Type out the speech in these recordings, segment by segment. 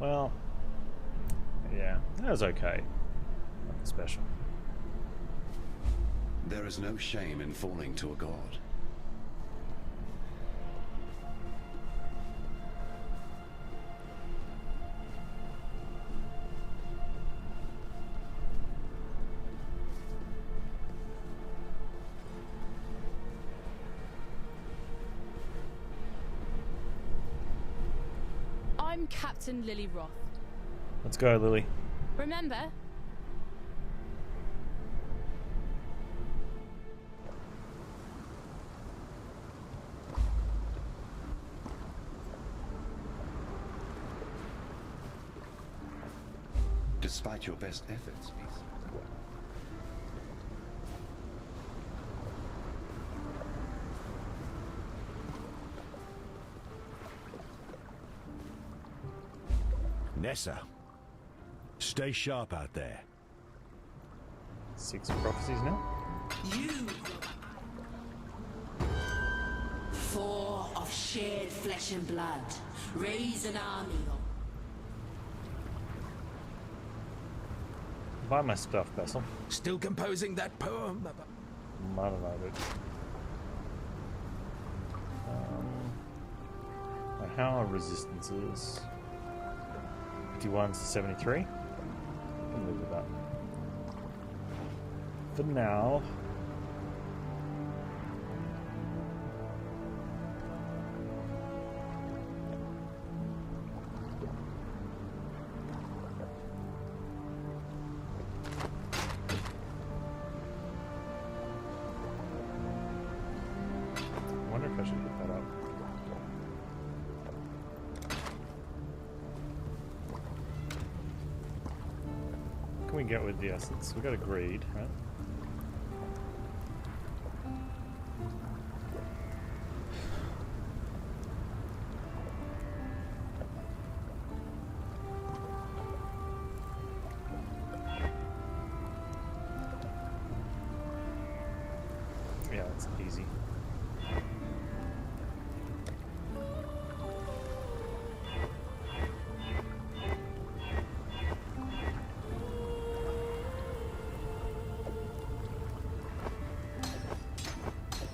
Well, yeah, that was okay. Nothing special. There is no shame in falling to a god. I'm Captain Lily Roth. Let's go, Lily. Remember? Despite your best efforts, Peace. Nessa, stay sharp out there. 6 prophecies now. You, 4 of shared flesh and blood, raise an army of... Buy my stuff, Basil. Still composing that poem? I don't know, dude. How are resistances? 51 to 73. I can live with that. For now. I wonder if I should put that up. What can we get with the essence? We got a greed, right? Yeah, that's easy.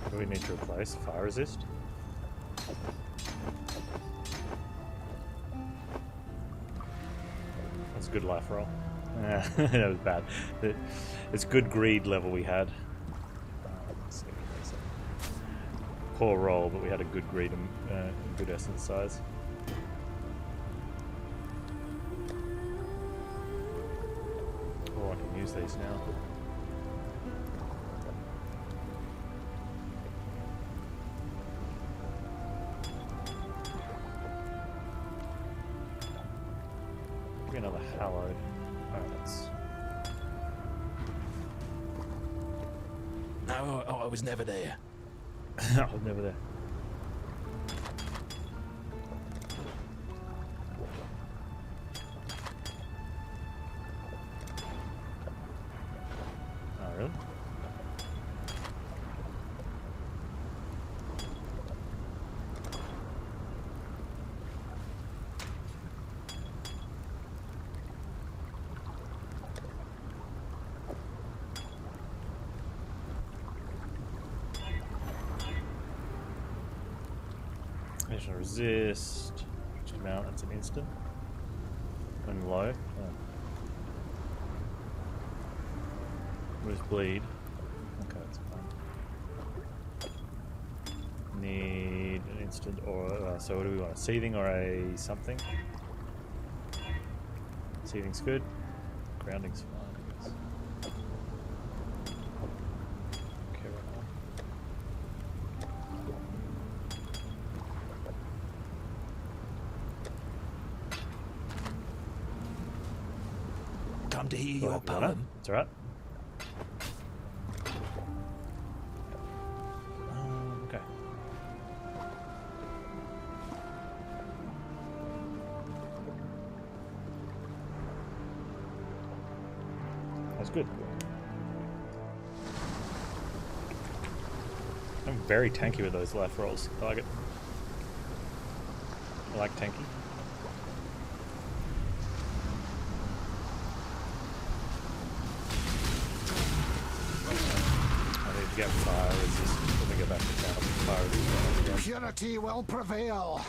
Do we need to replace fire resist? That's a good life roll. That was bad. It's good greed level we had. Let's see, that's a poor roll, but we had a good greed and good essence size. Oh, I can use these now. Another hallowed. Alright, that's... No, I was never there. I was never there. Oh, really? Additional resist. Which amount? That's an instant. And low. Oh. Where's bleed? Okay, that's fine. Need an instant or so what do we want? A seething or a something? Seething's good. Grounding's fine, I guess. Okay, right now. Come to hear your It's poem. alright. Okay. That's good. I'm very tanky with those life rolls. I like it. I like tanky. get fire resist when we go back to town. Fire resist. Purity will prevail.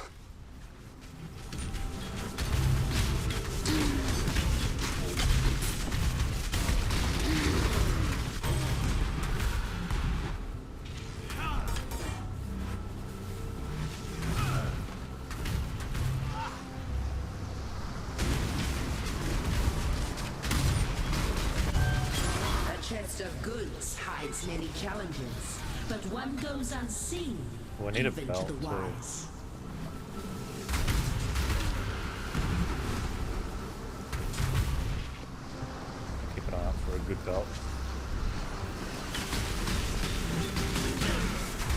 A chest of goods hides many challenges, but one goes unseen, We need a even belt to the too. wise. Keep an eye out for a good belt.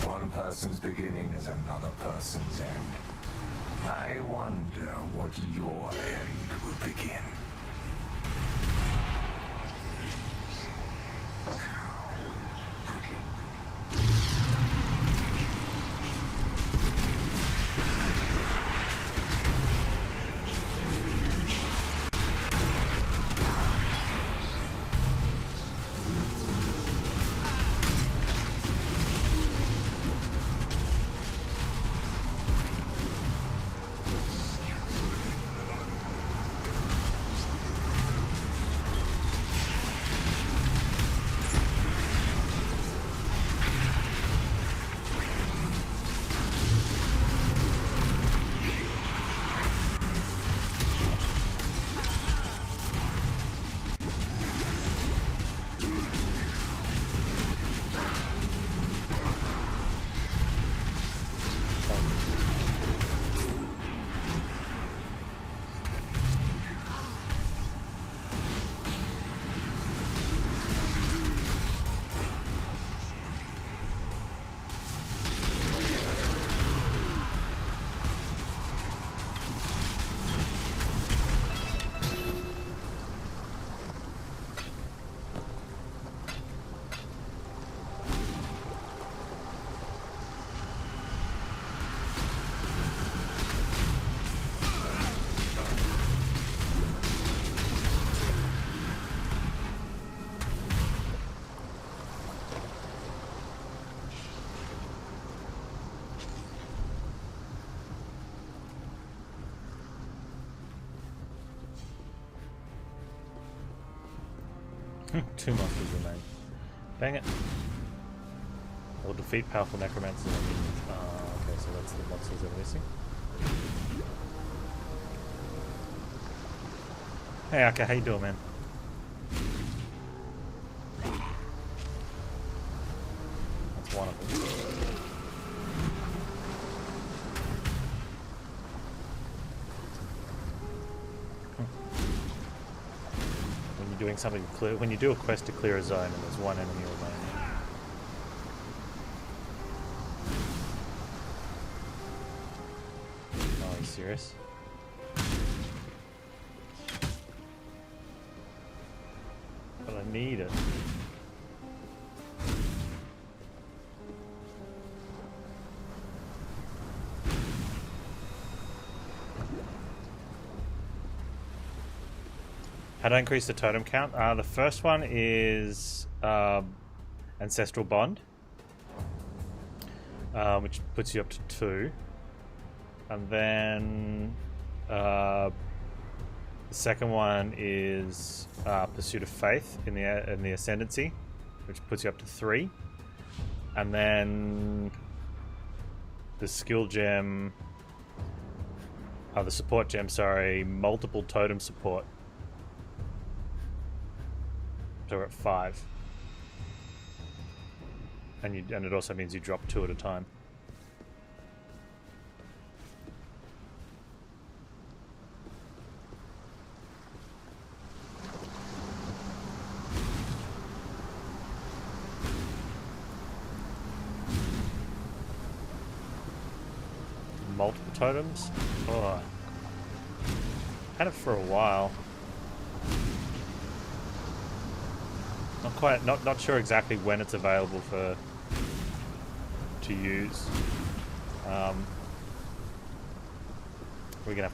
One person's beginning is another person's end. I wonder what your end will begin. Two monsters remain. Dang it. Will defeat powerful necromancers. Okay, so that's the monsters that we're missing. Hey Aka, how you doing, man? That's one of them. Doing something to clear when you do a quest to clear a zone and there's one enemy remaining. Oh, are you serious? But I need it. How to increase the totem count? The first one is Ancestral Bond, which puts you up to 2. And then the second one is Pursuit of Faith in the Ascendancy, which puts you up to 3. And then the skill gem, the support gem, sorry, multiple totem support. So we're at 5. And it also means you drop 2 at a time. Multiple totems? Oh. Had it for a while. Not sure exactly when it's available to use. We're gonna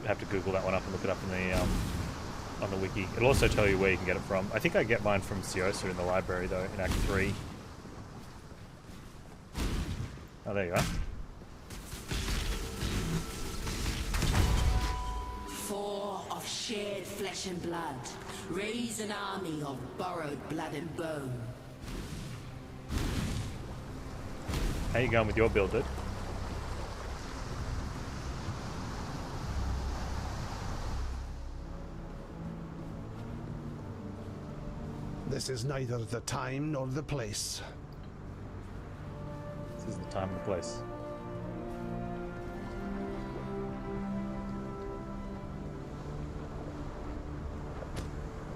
have to Google that one up and look it up in the on the wiki. It'll also tell you where you can get it from. I think I get mine from Siosa in the library though, in Act 3. Oh, there you are. 4 of shared flesh and blood. Raise an army of borrowed blood and bone. How you going with your build, dude? This is neither the time nor the place. This is the time and the place.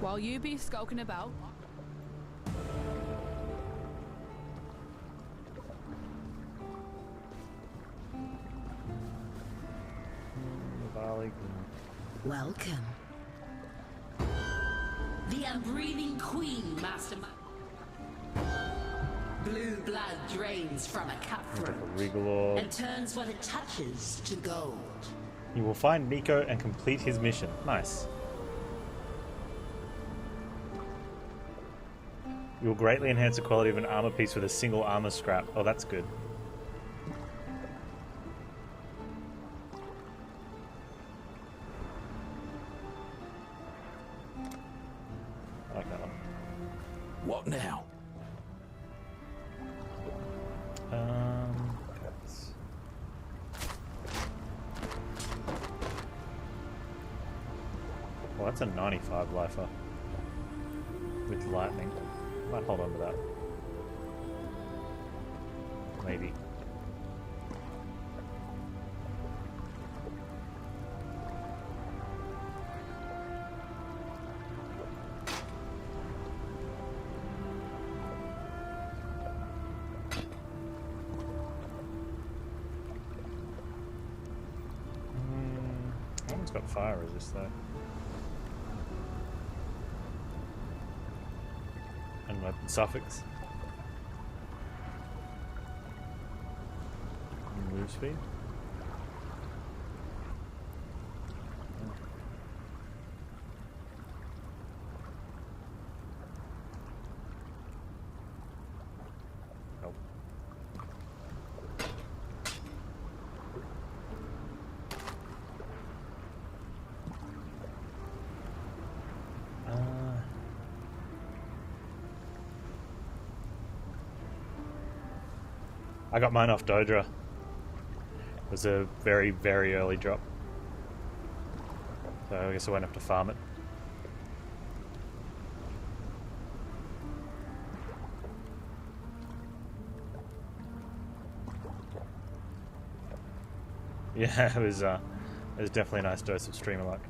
While you be skulking about, Welcome. The unbreathing queen, Master. Blue blood drains from a cutthroat Regal orb. and turns what it touches to gold. You will find Nico and complete his mission. Nice. You will greatly enhance the quality of an armor piece with a single armor scrap. Oh, that's good. I like that one. What now? Okay. Well, that's a 95 lifer with lightning. Might hold on to that. Maybe. That one's got fire resist though. And weapon suffix. And move speed. Nope. I got mine off Dodra. It was a very, very early drop. So I guess I won't have to farm it. Yeah, it was definitely a nice dose of streamer luck.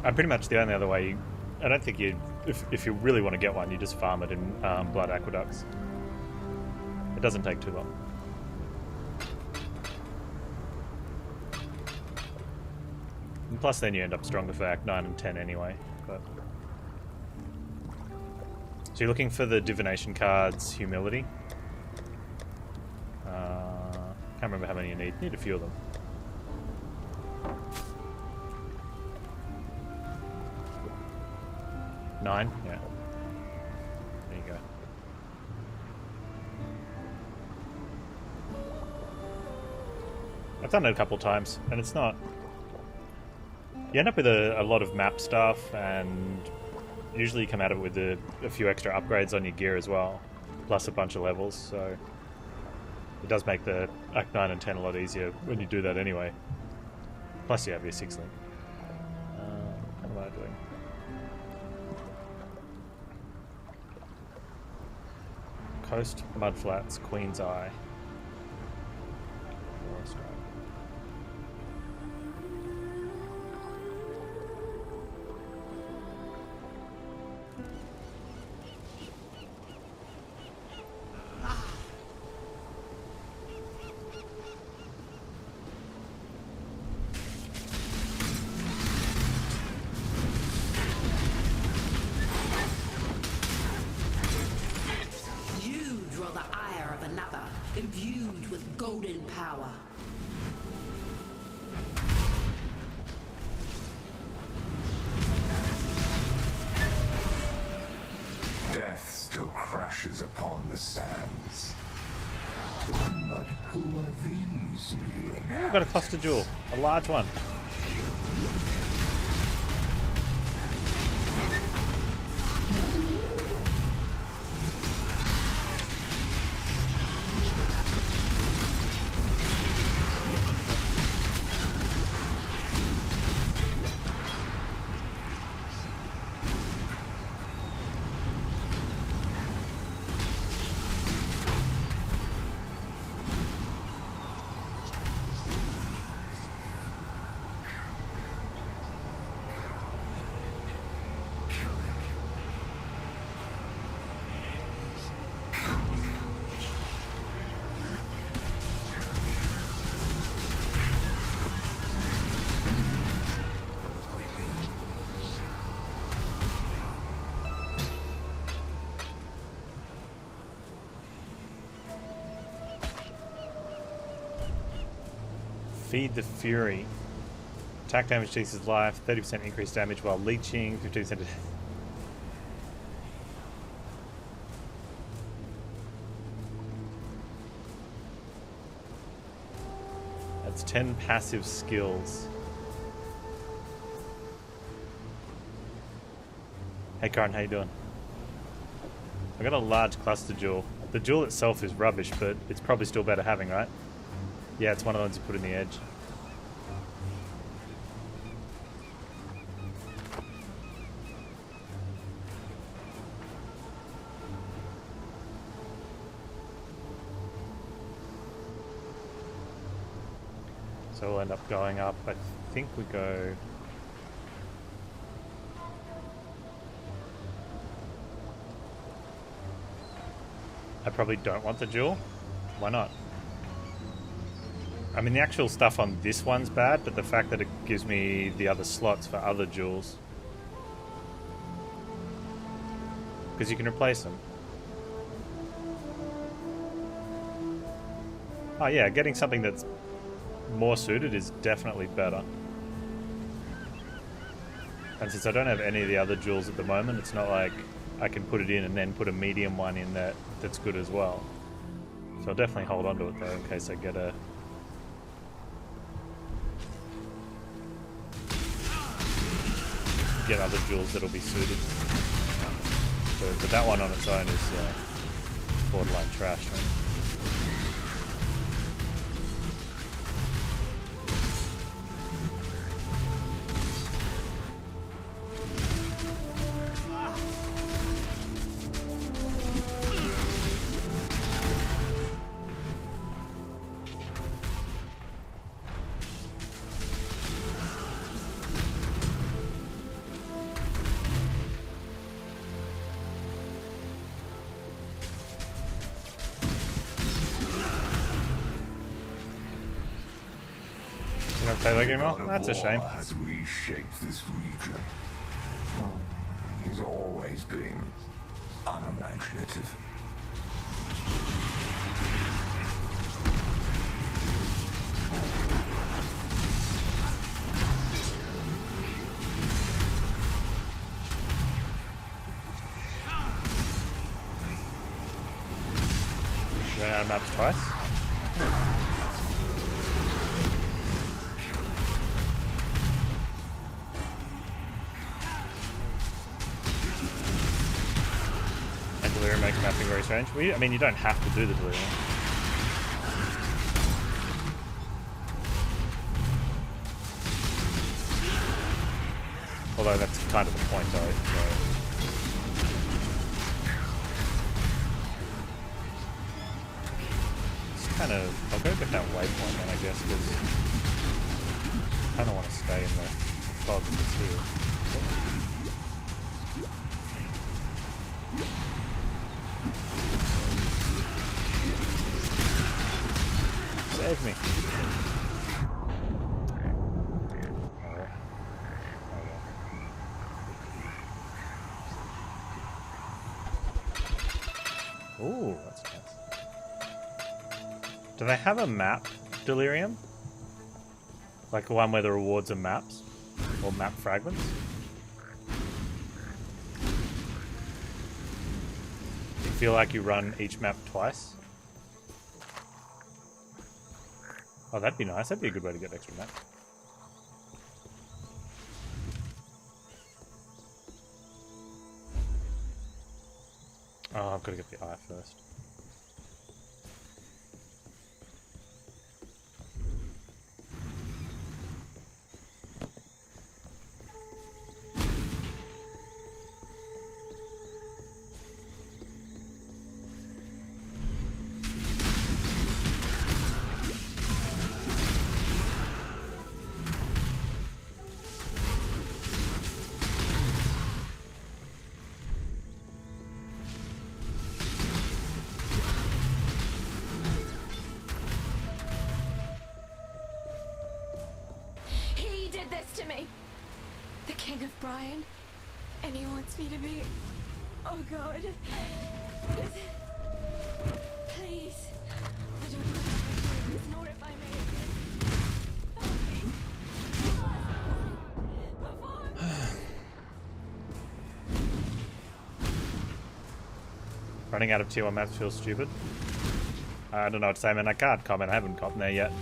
I'm pretty much the only other way. I don't think you, if you really want to get one, you just farm it in blood aqueducts. It doesn't take too long. And plus, then you end up stronger for Act 9 and 10 anyway. But so you're looking for the divination cards, humility. Can't remember how many you need. Need a few of them. Nine? Yeah. There you go. I've done it a couple times, and it's not... You end up with a lot of map stuff, and usually you come out of it with a few extra upgrades on your gear as well, plus a bunch of levels, so... It does make the Act 9 and 10 a lot easier when you do that anyway. Plus you have your 6-link. What am I doing? Coast, Mudflats, Queen's Eye. imbued with golden power. Death still crashes upon the sands. But who are these new I've got a cluster jewel, a large one. Feed the Fury. Attack damage decreases life, 30% increased damage while leeching, 15%. That's 10 passive skills. Hey Karin, how you doing? I got a large cluster jewel. The jewel itself is rubbish, but it's probably still better having, right? Yeah, it's one of the ones you put in the edge. So we'll end up going up. I think we go... I probably don't want the jewel. Why not? I mean, the actual stuff on this one's bad, but the fact that it gives me the other slots for other jewels. Because you can replace them. Oh yeah, getting something that's more suited is definitely better. And since I don't have any of the other jewels at the moment, it's not like I can put it in and then put a medium one in that's good as well. So I'll definitely hold on to it though, in case I get other jewels that'll be suited. But that one on its own is borderline trash, right? That's a shame. Has reshaped this region. He's always been unimaginative. You ran out of maps twice? Delirium makes mapping very strange. I mean, you don't have to do the Delirium. Although that's kind of the point, though. Just kind of... I'll go get that waypoint then, I guess, because I kind of want to stay in the fog that's here. Save me. Ooh, that's nice. Do they have a map, Delirium? Like one where the rewards are maps? Or map fragments? You feel like you run each map twice? Oh, that'd be nice. That'd be a good way to get extra map. Oh, I've got to get the eye first. He did this to me. The King of Brian. And he wants me to be... Oh God. Please. I don't know how to do this, nor if I may again. Help me. Before... Running out of tier 1 maps feels stupid. I don't know what to say, man. I can't comment. I haven't gotten there yet.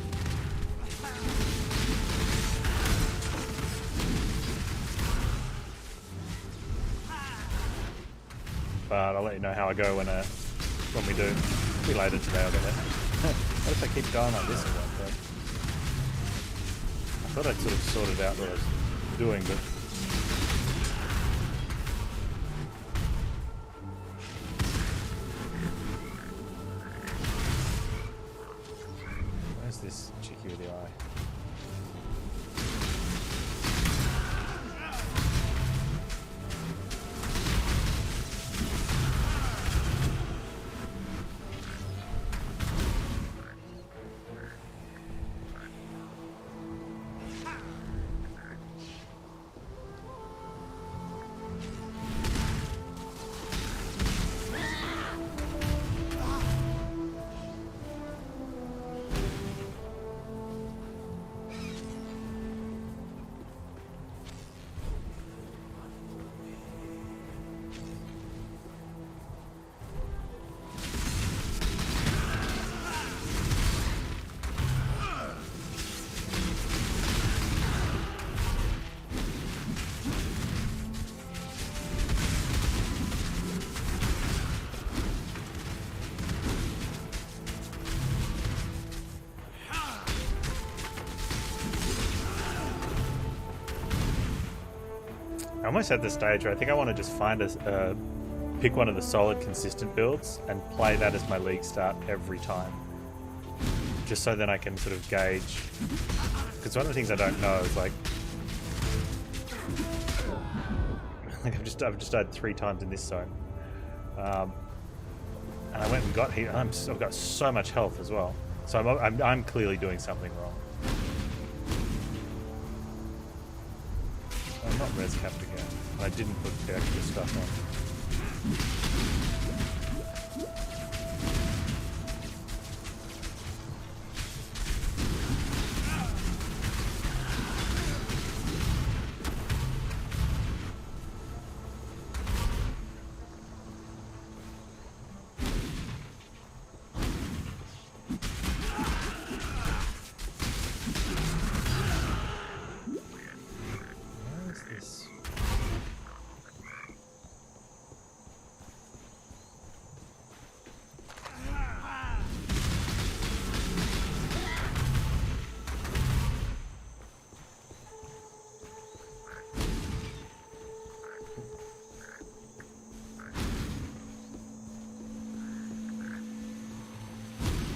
But I'll let you know how I go when we do. It'll be later today, I'll get there. What if I keep going like this or what? But I thought I'd sort of sorted out what I was doing, but... Where's this chickie with the eye? I'm almost at the stage where I think I want to just find pick one of the solid, consistent builds and play that as my league start every time. Just so then I can sort of gauge. Because one of the things I don't know is like I've just died 3 times in this zone, and I went and got here. I've got so much health as well, so I'm clearly doing something wrong. I'm not res capped again. I didn't put the extra stuff on.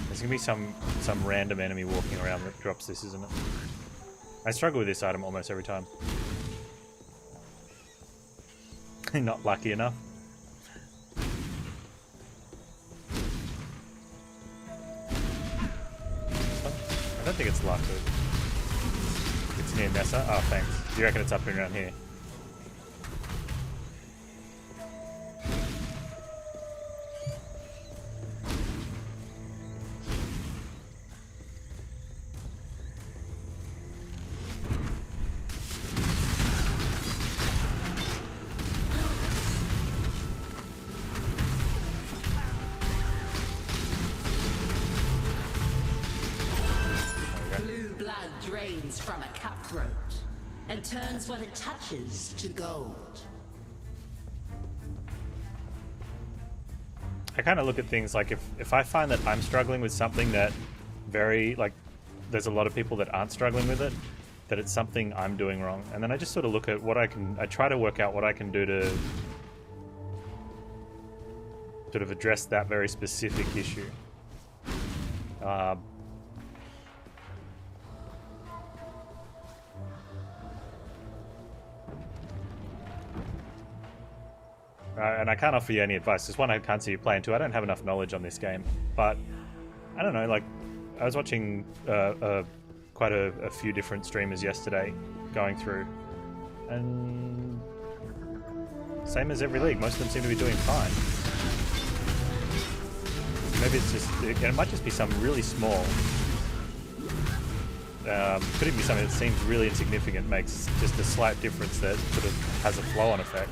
There's gonna be some random enemy walking around that drops this, isn't it? I struggle with this item almost every time. Not lucky enough. I don't think it's luck. It's near Nessa. Oh, thanks. Do you reckon it's up and around here? drains from a cutthroat and turns what it touches to gold. I kind of look at things like if I find that I'm struggling with something that there's a lot of people that aren't struggling with it, that it's something I'm doing wrong. And then I just sort of look at what I try to work out what I can do to sort of address that very specific issue. And I can't offer you any advice. There's one I can't see you playing to. I don't have enough knowledge on this game. But, I don't know, like, I was watching quite a few different streamers yesterday going through. And same as every league, most of them seem to be doing fine. Maybe it's just, it might just be something really small. Could even be something that seems really insignificant, makes just a slight difference that sort of has a flow-on effect.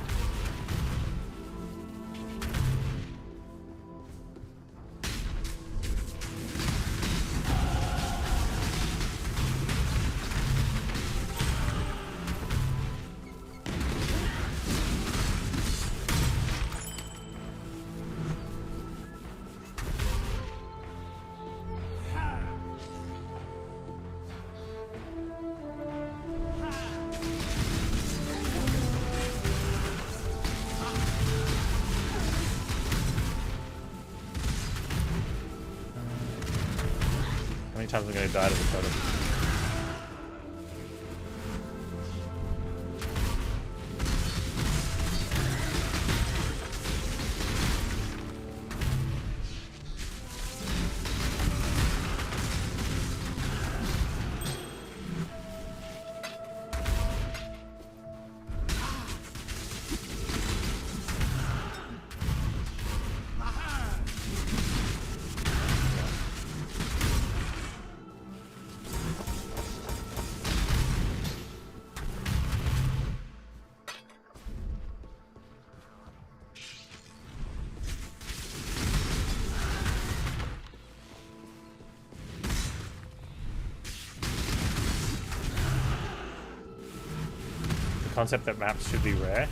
How many times am I going to die to the totem? Concept that maps should be rare.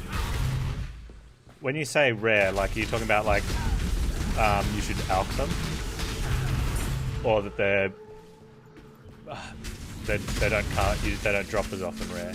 When you say rare, like, are you talking about like you should alch them, or that they don't drop as often rare?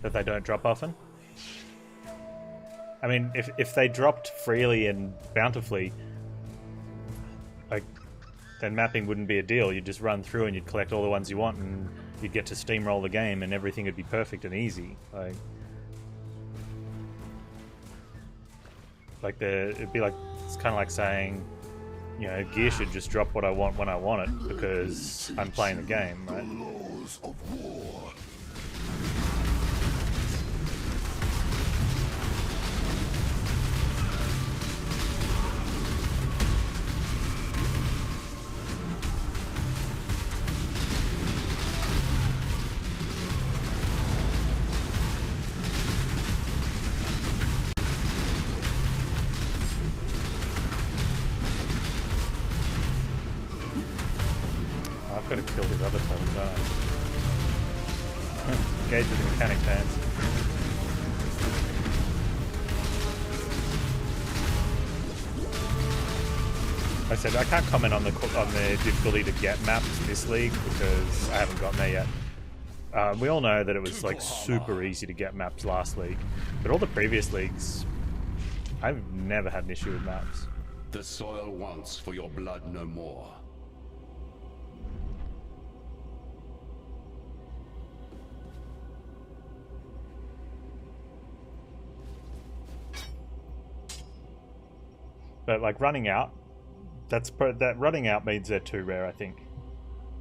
That they don't drop often? I mean, if they dropped freely and bountifully, like, then mapping wouldn't be a deal. You'd just run through and you'd collect all the ones you want and you'd get to steamroll the game and everything would be perfect and easy. It'd be like, it's kind of like saying, you know, gear should just drop what I want when I want it because I'm playing the game, right? Laws of war. I've got to kill his other totems, don't I? Engage with the mechanic Panz. Like I said, I can't comment on the difficulty to get maps this league because I haven't gotten there yet. We all know that it was like super easy to get maps last league, but all the previous leagues, I've never had an issue with maps. The soil wants for your blood no more. But like running out, that running out means they're too rare, I think,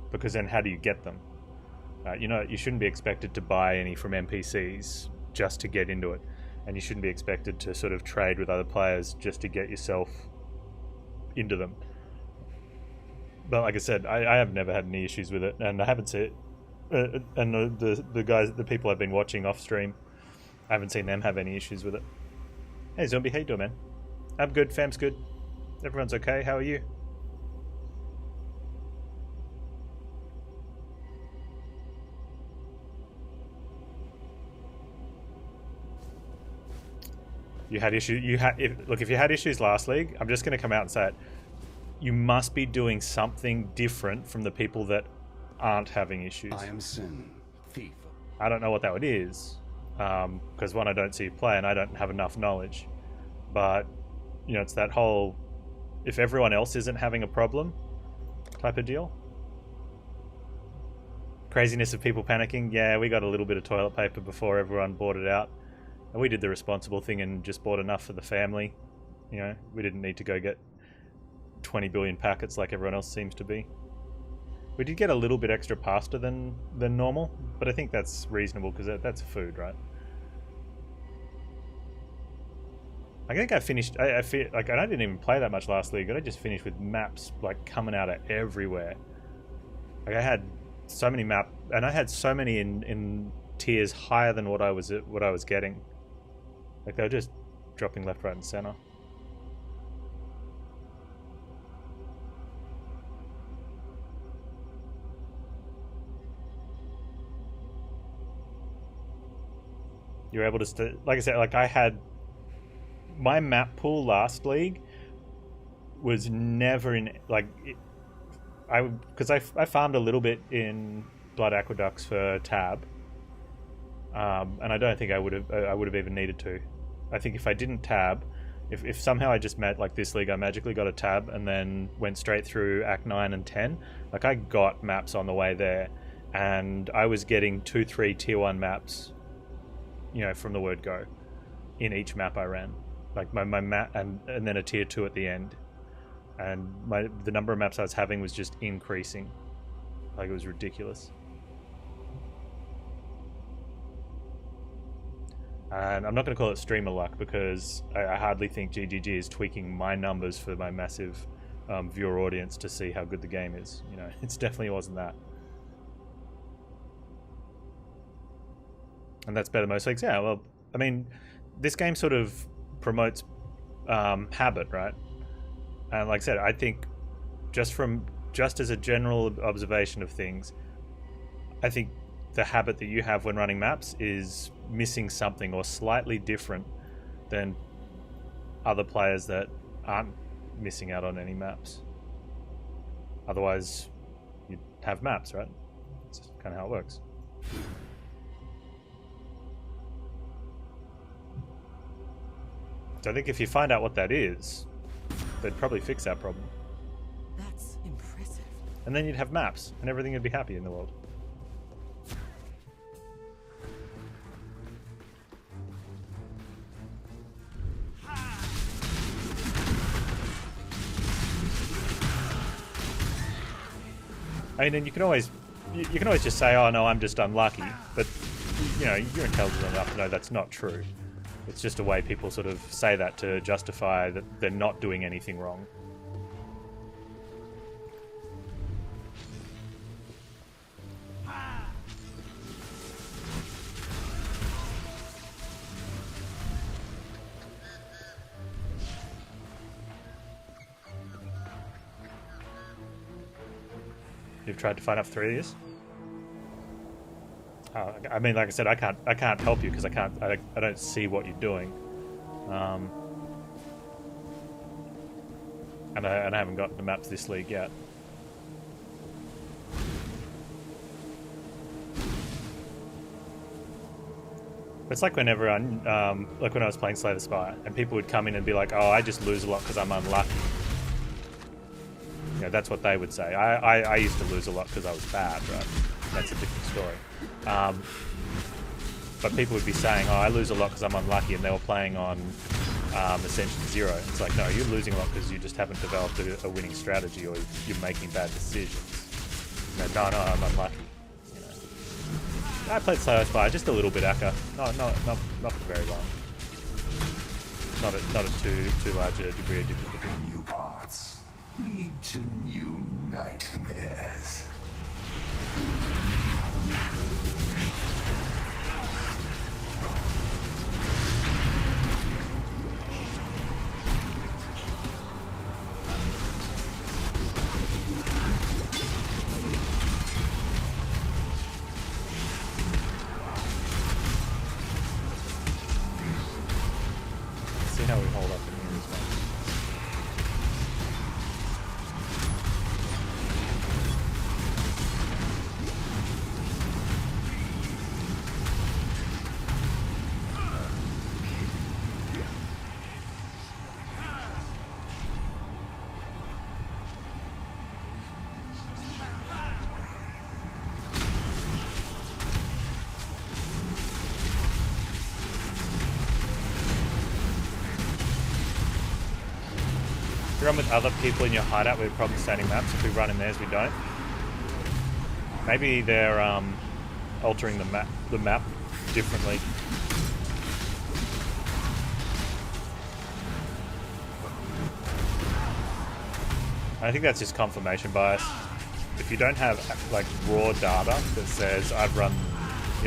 because then how do you get them? You know, you shouldn't be expected to buy any from NPCs just to get into it. and you shouldn't be expected to sort of trade with other players just to get yourself into them. But like I said, I have never had any issues with it, and I haven't seen it. And the people I've been watching off stream, I haven't seen them have any issues with it. Hey Zombie, how you doing, man? I'm good, fam's good. Everyone's okay, how are you? You had issues. Look, if you had issues last league, I'm just going to come out and say it. You must be doing something different from the people that aren't having issues. I am Sin, thief. I don't know what that is, because one, I don't see you play, and I don't have enough knowledge. But you know, it's that whole if everyone else isn't having a problem type of deal. Craziness of people panicking. Yeah, we got a little bit of toilet paper before everyone bought it out. And we did the responsible thing and just bought enough for the family. You know, we didn't need to go get 20 billion packets like everyone else seems to be. We did get a little bit extra pasta than normal, but I think that's reasonable because that's food, right? I think I finished. I feel like I didn't even play that much last league, but I just finished with maps like coming out of everywhere. Like I had so many and I had so many in tiers higher than what I was getting. Like they were just dropping left, right, and center. You're able to, like I said, like I had my map pool last league was never in like because I farmed a little bit in Blood Aqueducts for tab, and I don't think I would have even needed to. I think if I didn't tab, if somehow I just met like this league, I magically got a tab and then went straight through Act 9 and 10. Like I got maps on the way there, and I was getting 2-3 tier 1 maps, you know, from the word go, in each map I ran. Like my map, and then a tier 2 at the end, and the number of maps I was having was just increasing. Like it was ridiculous. And I'm not going to call it streamer luck because I hardly think GGG is tweaking my numbers for my massive viewer audience to see how good the game is. You know, it definitely wasn't that. And that's better most leagues. Yeah, well, I mean, this game sort of promotes habit, right? And like I said, I think just as a general observation of things, I think the habit that you have when running maps is missing something or slightly different than other players that aren't missing out on any maps. Otherwise, you'd have maps, right? That's kind of how it works. So I think if you find out what that is, they'd probably fix that problem. That's impressive. And then you'd have maps, and everything would be happy in the world. I mean, and you can always just say, "Oh no, I'm just unlucky," but you know, you're intelligent enough to know that's not true. It's just a way people sort of say that to justify that they're not doing anything wrong. You've tried to find out 3 of these? I mean, like I said, I can't help you because I don't see what you're doing, and I haven't gotten the maps this league yet. It's like when everyone, like when I was playing Slay the Spire, and people would come in and be like, "Oh, I just lose a lot because I'm unlucky." You know, that's what they would say. I used to lose a lot because I was bad, right? That's a different story. But people would be saying, "Oh, I lose a lot because I'm unlucky," and they were playing on Ascension 0. It's like, no, you're losing a lot because you just haven't developed a winning strategy, or you're making bad decisions. You know, no, I'm unlucky. You know, I played Slay the Spire just a little bit, Akka. Not for very long. not a too large a degree of difficulty. New paths lead to new nightmares. See how we hold up in here as well. If you run with other people in your hideout, we're probably standing maps. If we run in theirs, we don't. Maybe they're altering the map differently. I think that's just confirmation bias. If you don't have like raw data that says I've run,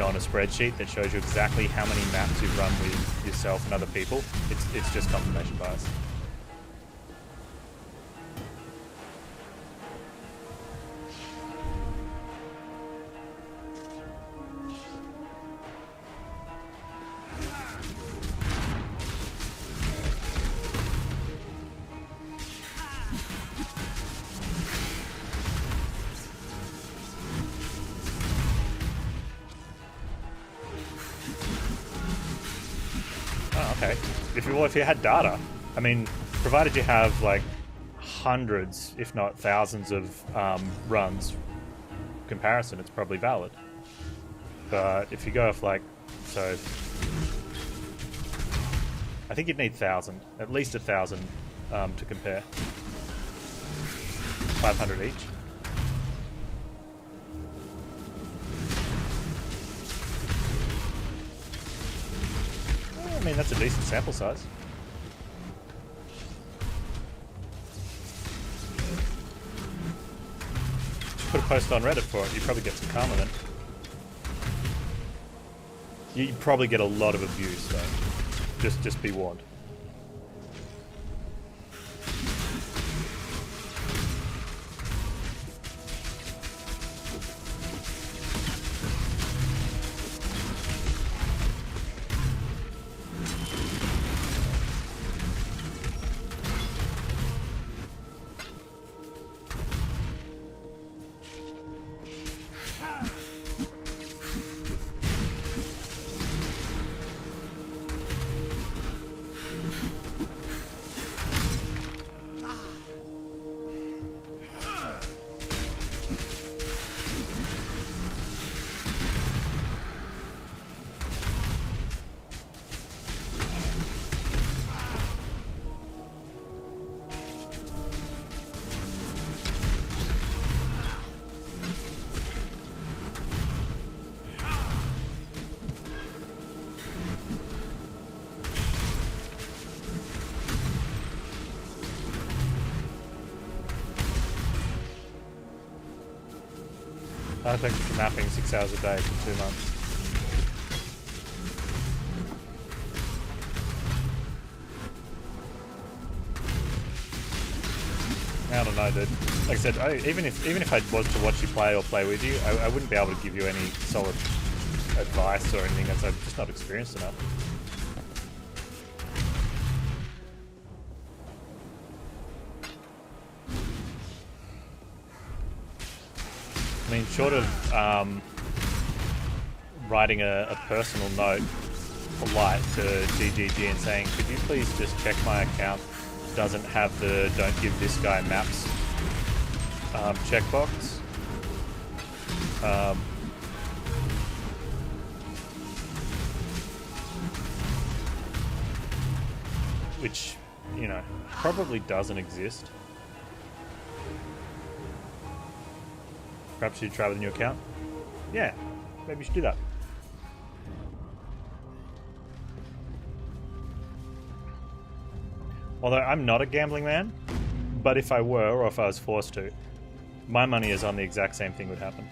on a spreadsheet that shows you exactly how many maps you've run with yourself and other people, it's just confirmation bias. Okay. If you had data, I mean, provided you have like hundreds, if not thousands of runs comparison, it's probably valid. But if you go off like, so I think you'd need 1,000, at least 1,000 to compare. 500 each. I mean, that's a decent sample size. Just put a post on Reddit for it, you probably get some karma then. You probably get a lot of abuse, though. Just be warned. Unaffected from mapping 6 hours a day for 2 months. I don't know, dude. Like I said, even if I was to watch you play or play with you, I wouldn't be able to give you any solid advice or anything, as I'm just not experienced enough. I mean, short of writing a personal note, polite, to GGG and saying, could you please just check my account doesn't have the don't give this guy maps checkbox. Which, probably doesn't exist. Perhaps you should try with a new account? Yeah, maybe you should do that. Although I'm not a gambling man, but if I were, or if I was forced to, my money is on the exact same thing would happen.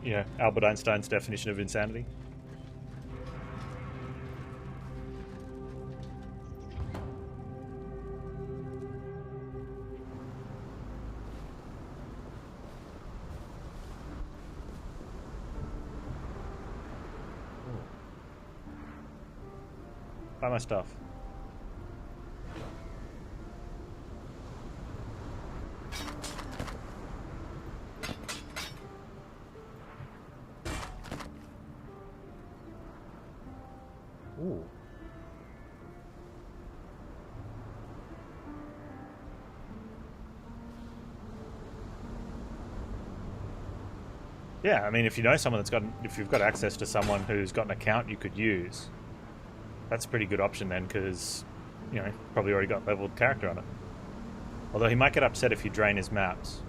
You know, Albert Einstein's definition of insanity. Buy my stuff. Ooh. Yeah, I mean, if you know someone that's got, if you've got access to someone who's got an account you could use, that's a pretty good option then, because, you know, probably already got leveled character on it. Although he might get upset if you drain his maps.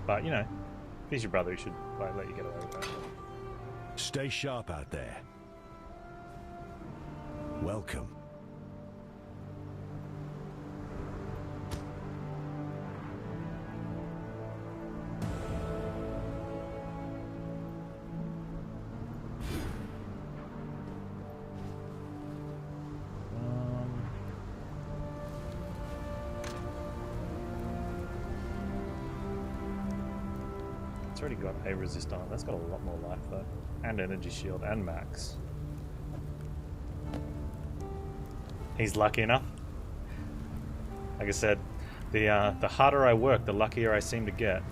But, you know, if he's your brother, he should like, let you get away with that. Stay sharp out there. Welcome. It's already got a resist on it. That's got a lot more life though. And energy shield and max. He's lucky enough. Like I said, the harder I work, the luckier I seem to get.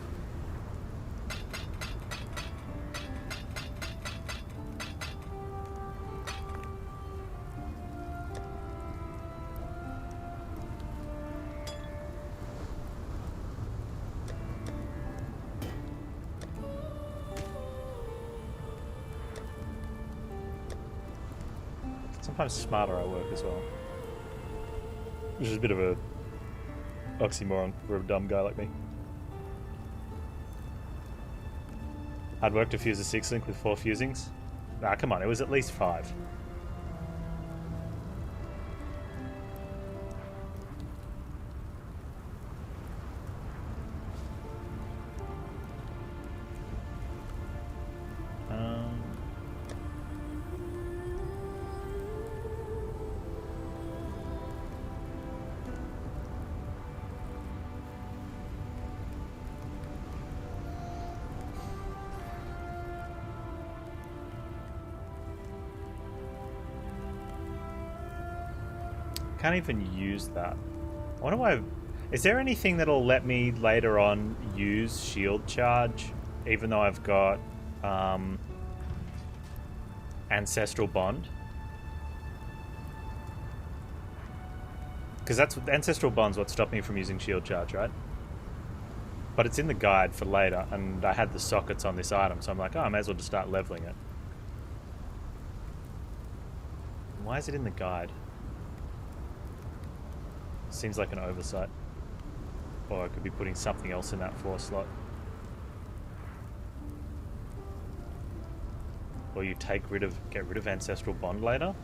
Sometimes smarter I work as well. Which is a bit of a oxymoron for a dumb guy like me. I'd work to fuse a 6-link with 4 fusings. Nah, come on, it was at least 5. Can't even use that. I wonder why. Is there anything that'll let me later on use shield charge, even though I've got ancestral bond? Because that's ancestral bond's what stopped me from using shield charge, right? But it's in the guide for later, and I had the sockets on this item, so I'm like, oh, I may as well just start leveling it. Why is it in the guide? Seems like an oversight. Or I could be putting something else in that 4 slot. Or you get rid of ancestral bond later.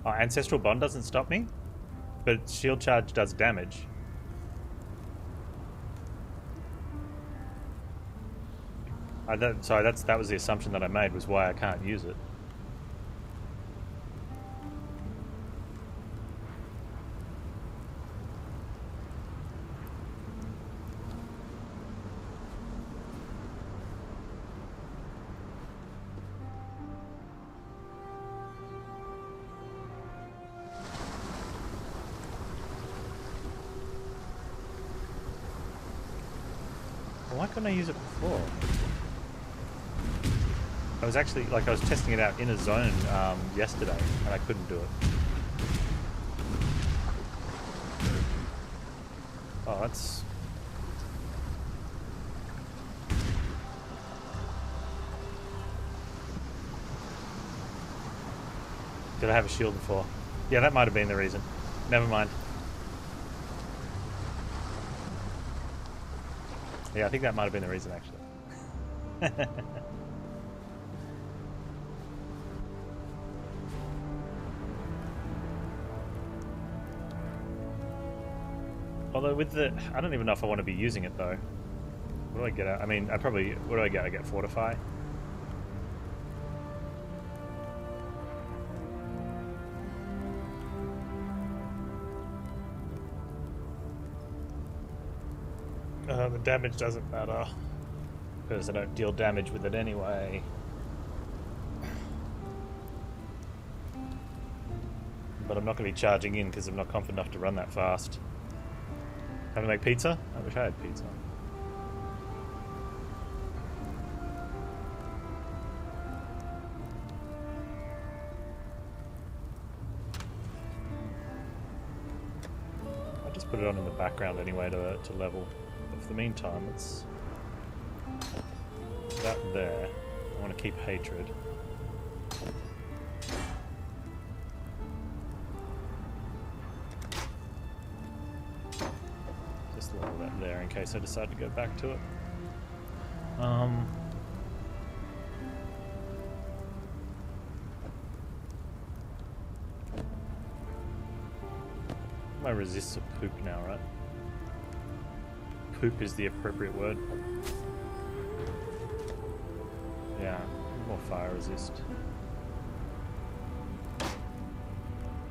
Oh, ancestral bond doesn't stop me, but shield charge does damage. Sorry, that was the assumption that I made, was why I can't use it. Why couldn't I use it before? I was actually, I was testing it out in a zone yesterday, and I couldn't do it. Oh, that's... Did I have a shield before? Yeah, that might have been the reason. Never mind. Yeah, I think that might have been the reason, actually. Although with the... I don't even know if I want to be using it, though. What do I get out? I mean, I probably... What do I get? I get Fortify. The damage doesn't matter. Because I don't deal damage with it anyway. But I'm not going to be charging in because I'm not confident enough to run that fast. Having to make pizza? I wish I had pizza. I'll just put it on in the background anyway to level. But for the meantime, it's that there. I want to keep hatred. Level that there in case I decide to go back to it. My resists are poop now, right? Poop is the appropriate word. Yeah, more fire resist.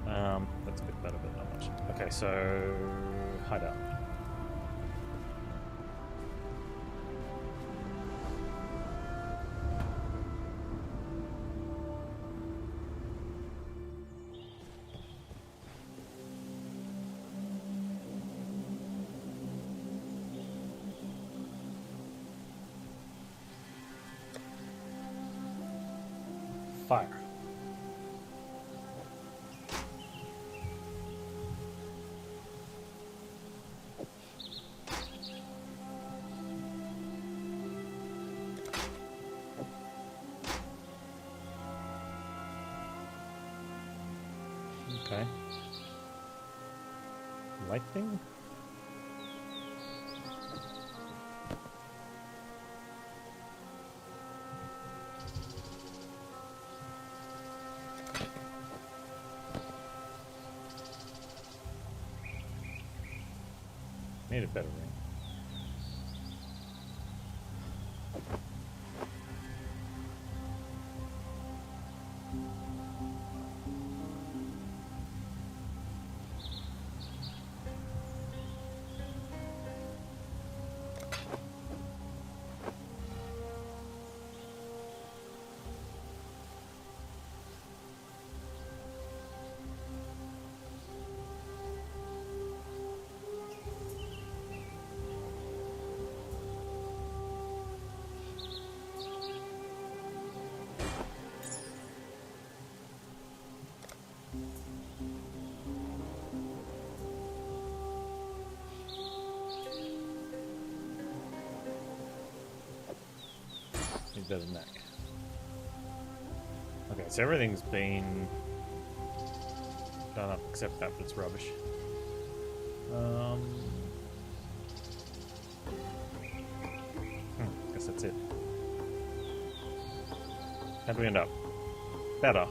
That's a bit better, but not much. Okay, so hideout. Fire. Okay. Lightning? Need a better ring. Better than that. Okay, so everything's been done up except that, but it's rubbish. Guess that's it. How do we end up? Better.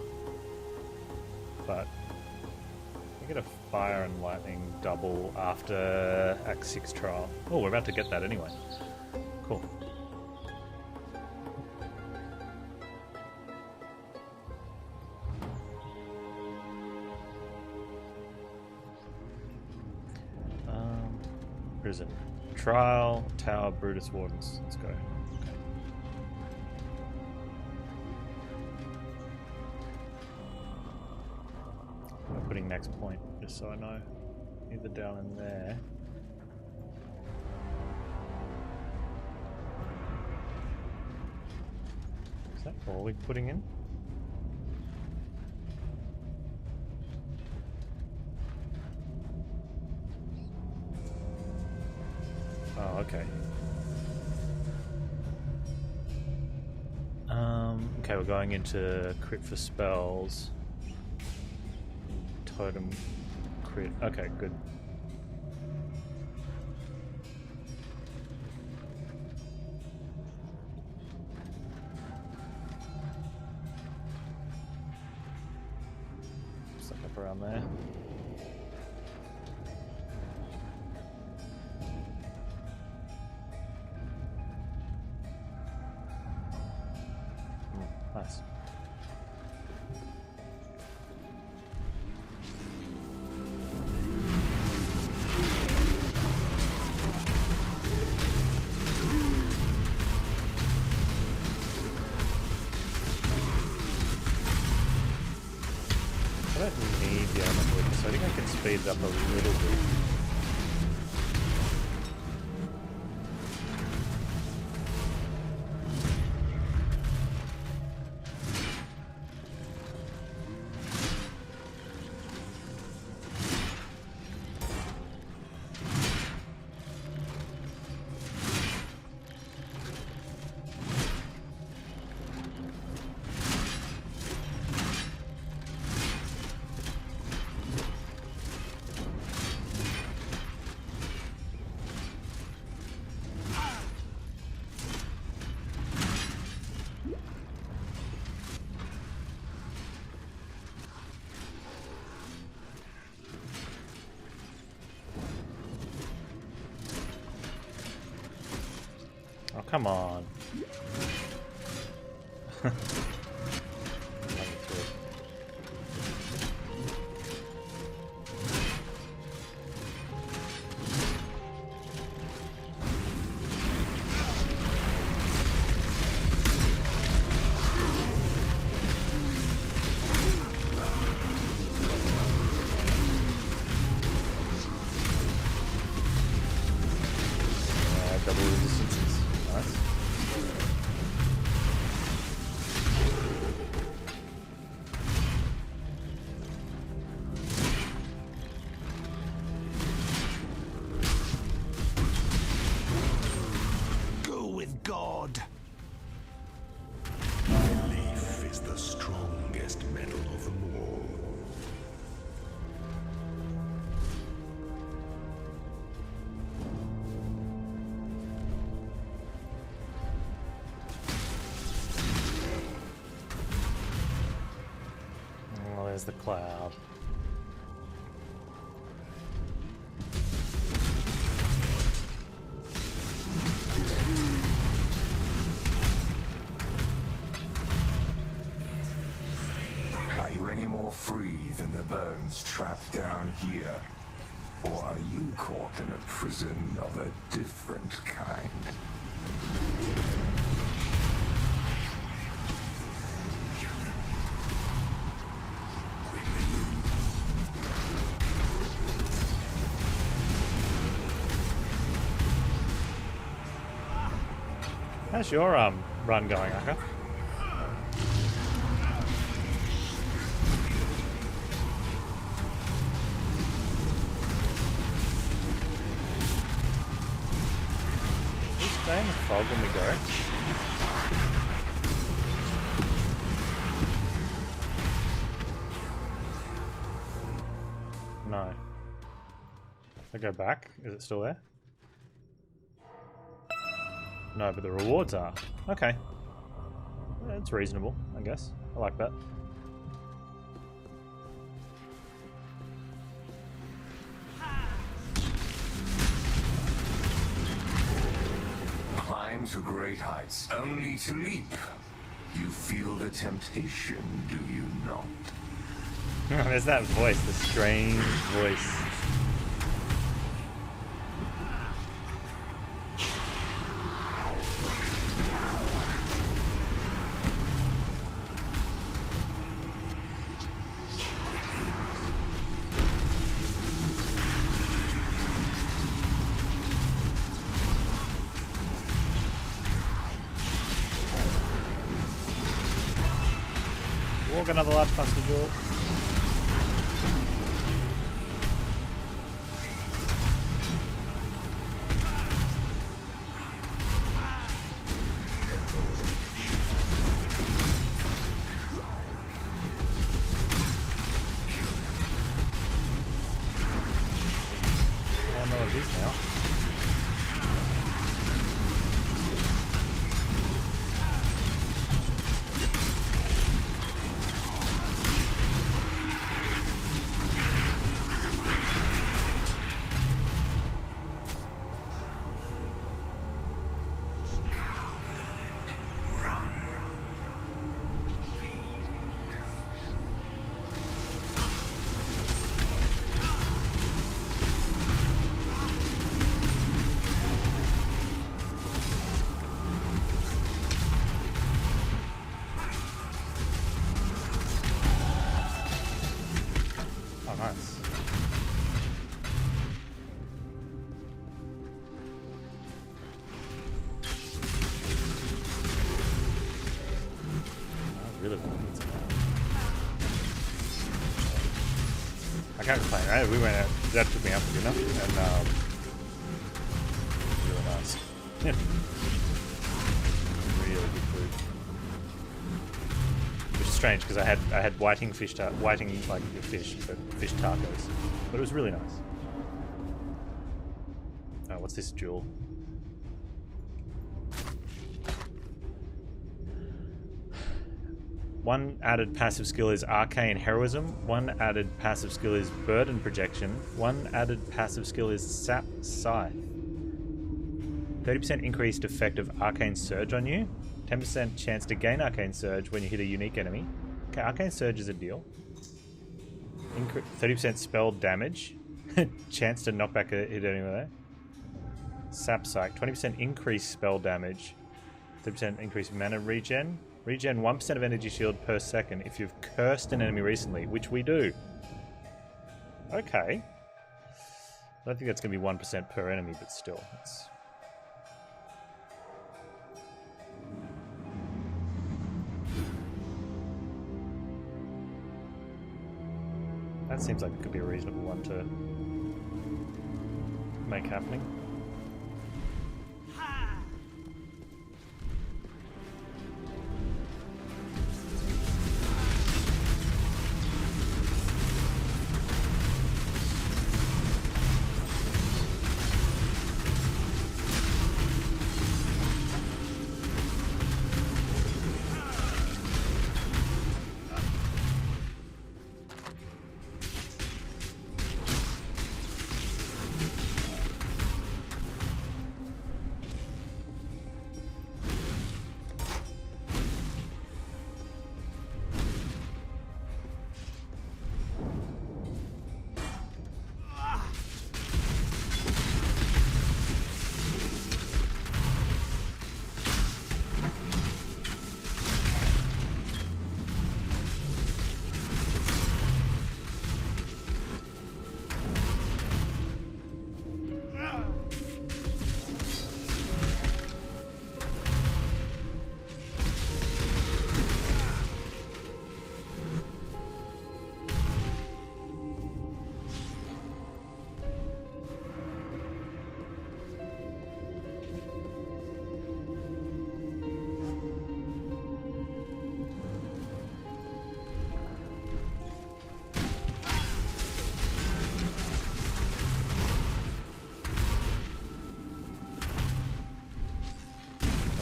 But we get a fire and lightning double after Act 6 trial. Oh, we're about to get that anyway. Cool. Prison. Trial, Tower, Brutus, Wardens. Let's go. Okay. I'm putting next point, just so I know. Either down in there. Is that all we're putting in? Oh, okay. Okay, we're going into crit for spells. Totem crit. Okay, good. Stuck up around there. Nice. I don't need the element witness, so I think I can speed it up a little bit. Oh, come on. Double resistances. Nice. Go with God. Belief is the strongest metal of them all. Oh, there's the cloud. Are you any more free than the bones trapped down here? Or are you caught in a prison of a different kind? How's your run going, Akka? Is he staying in the fog when we go? No. If I go back, is it still there? No, but the rewards are. Okay. It's reasonable, I guess. I like that. Climb to great heights, only to leap. You feel the temptation, do you not? There's that voice, the strange voice. Walk another lap past the door. I don't know what it is now. really fucking good. I can't complain, right? We went out, Dad took me out for dinner, and really nice. Really good food. Which is strange because I had whiting like fish, but fish tacos. But it was really nice. Oh, what's this jewel? One added passive skill is Arcane Heroism. One added passive skill is Burden Projection. One added passive skill is Sap Scythe. 30% increased effect of Arcane Surge on you. 10% chance to gain Arcane Surge when you hit a unique enemy. Okay, Arcane Surge is a deal. 30% spell damage. Chance to knock back a hit anywhere. Sap Psych. 20% increased spell damage. 30% increased mana regen. Regen 1% of energy shield per second if you've cursed an enemy recently, which we do. Okay. I don't think that's going to be 1% per enemy, but still. That seems like it could be a reasonable one to make happening.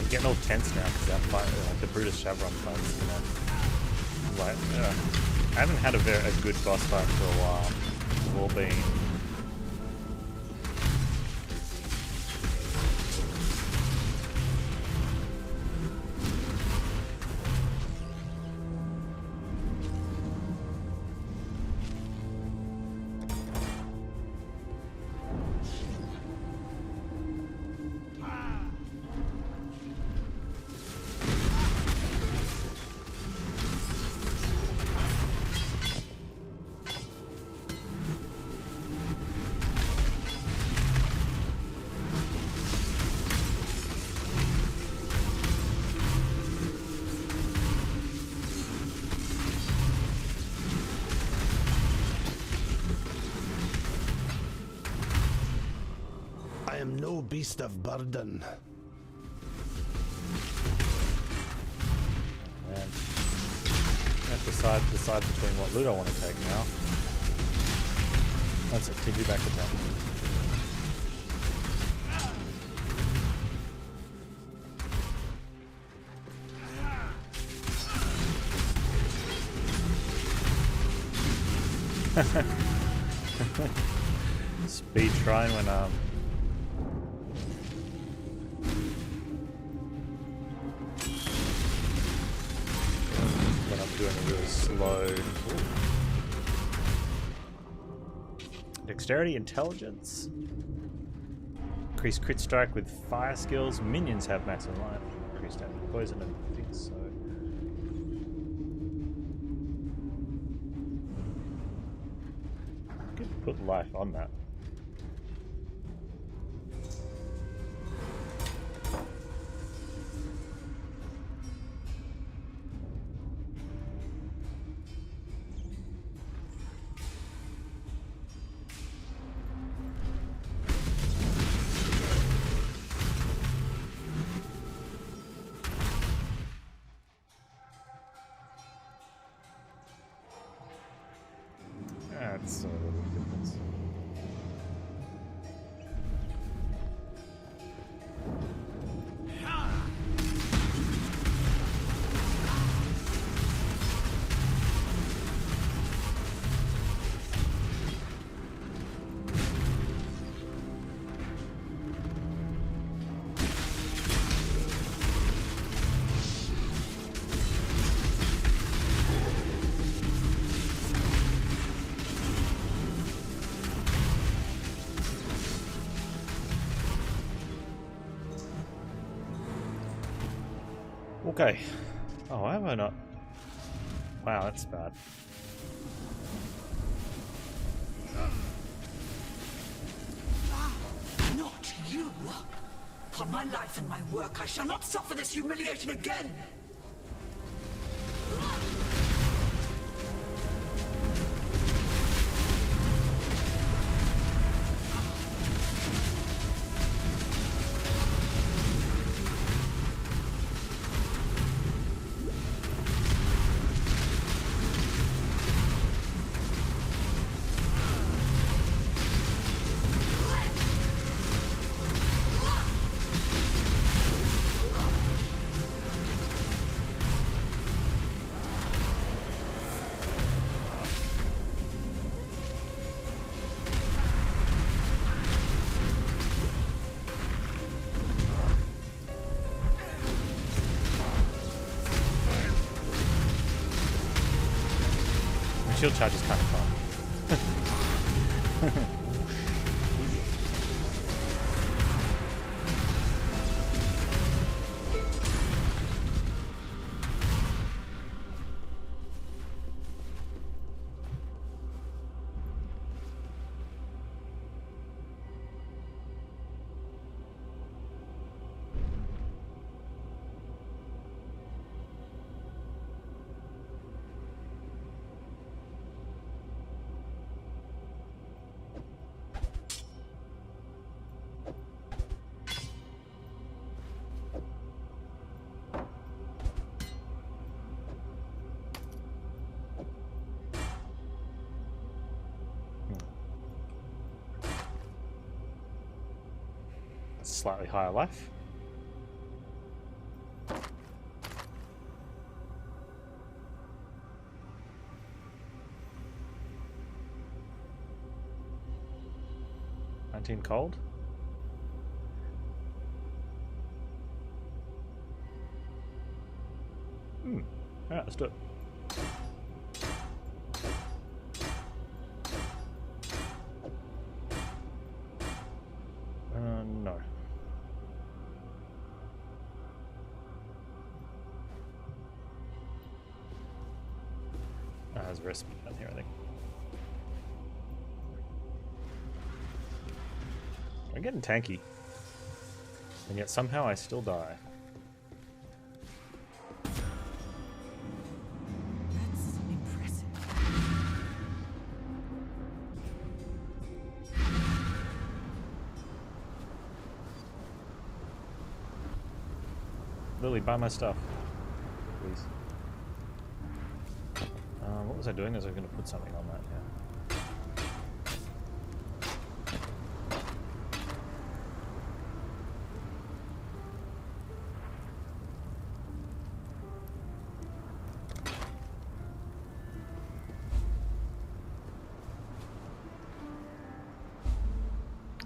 Getting all tense now because that fight, the Brutus Shavron fight's like, I haven't had a good boss fight for a while. We've all been I am no beast of burden. Man. I have to decide between what loot I want to take now. That's it, take you back to town. Speed trying when I'm doing a really slow. Ooh. Dexterity, intelligence. Increase crit strike with fire skills. Minions have maximum life. Increase damage with poison and things. So could put life on that. Okay. Oh, why have I not? Wow, that's bad. Not you! On my life and my work, I shall not suffer this humiliation again! Shield charge is kind of fun. Slightly higher life. Cold. Alright, let's do it. No. There's a recipe down here, I think. I'm getting tanky. And yet somehow I still die. That's impressive. Lily, buy my stuff. Please. What was I doing? I was going to put something on that, yeah.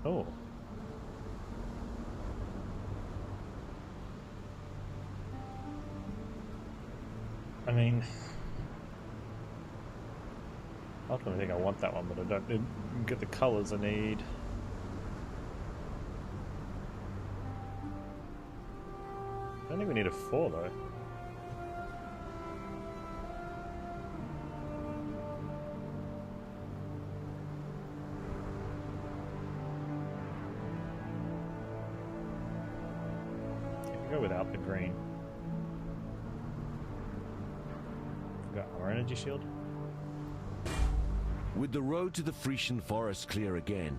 Oh. I mean, ultimately I think I want that one, but I don't get the colors I need. I don't even need a 4 though. Go without the green. Got our energy shield. With the road to the Frisian forest clear again,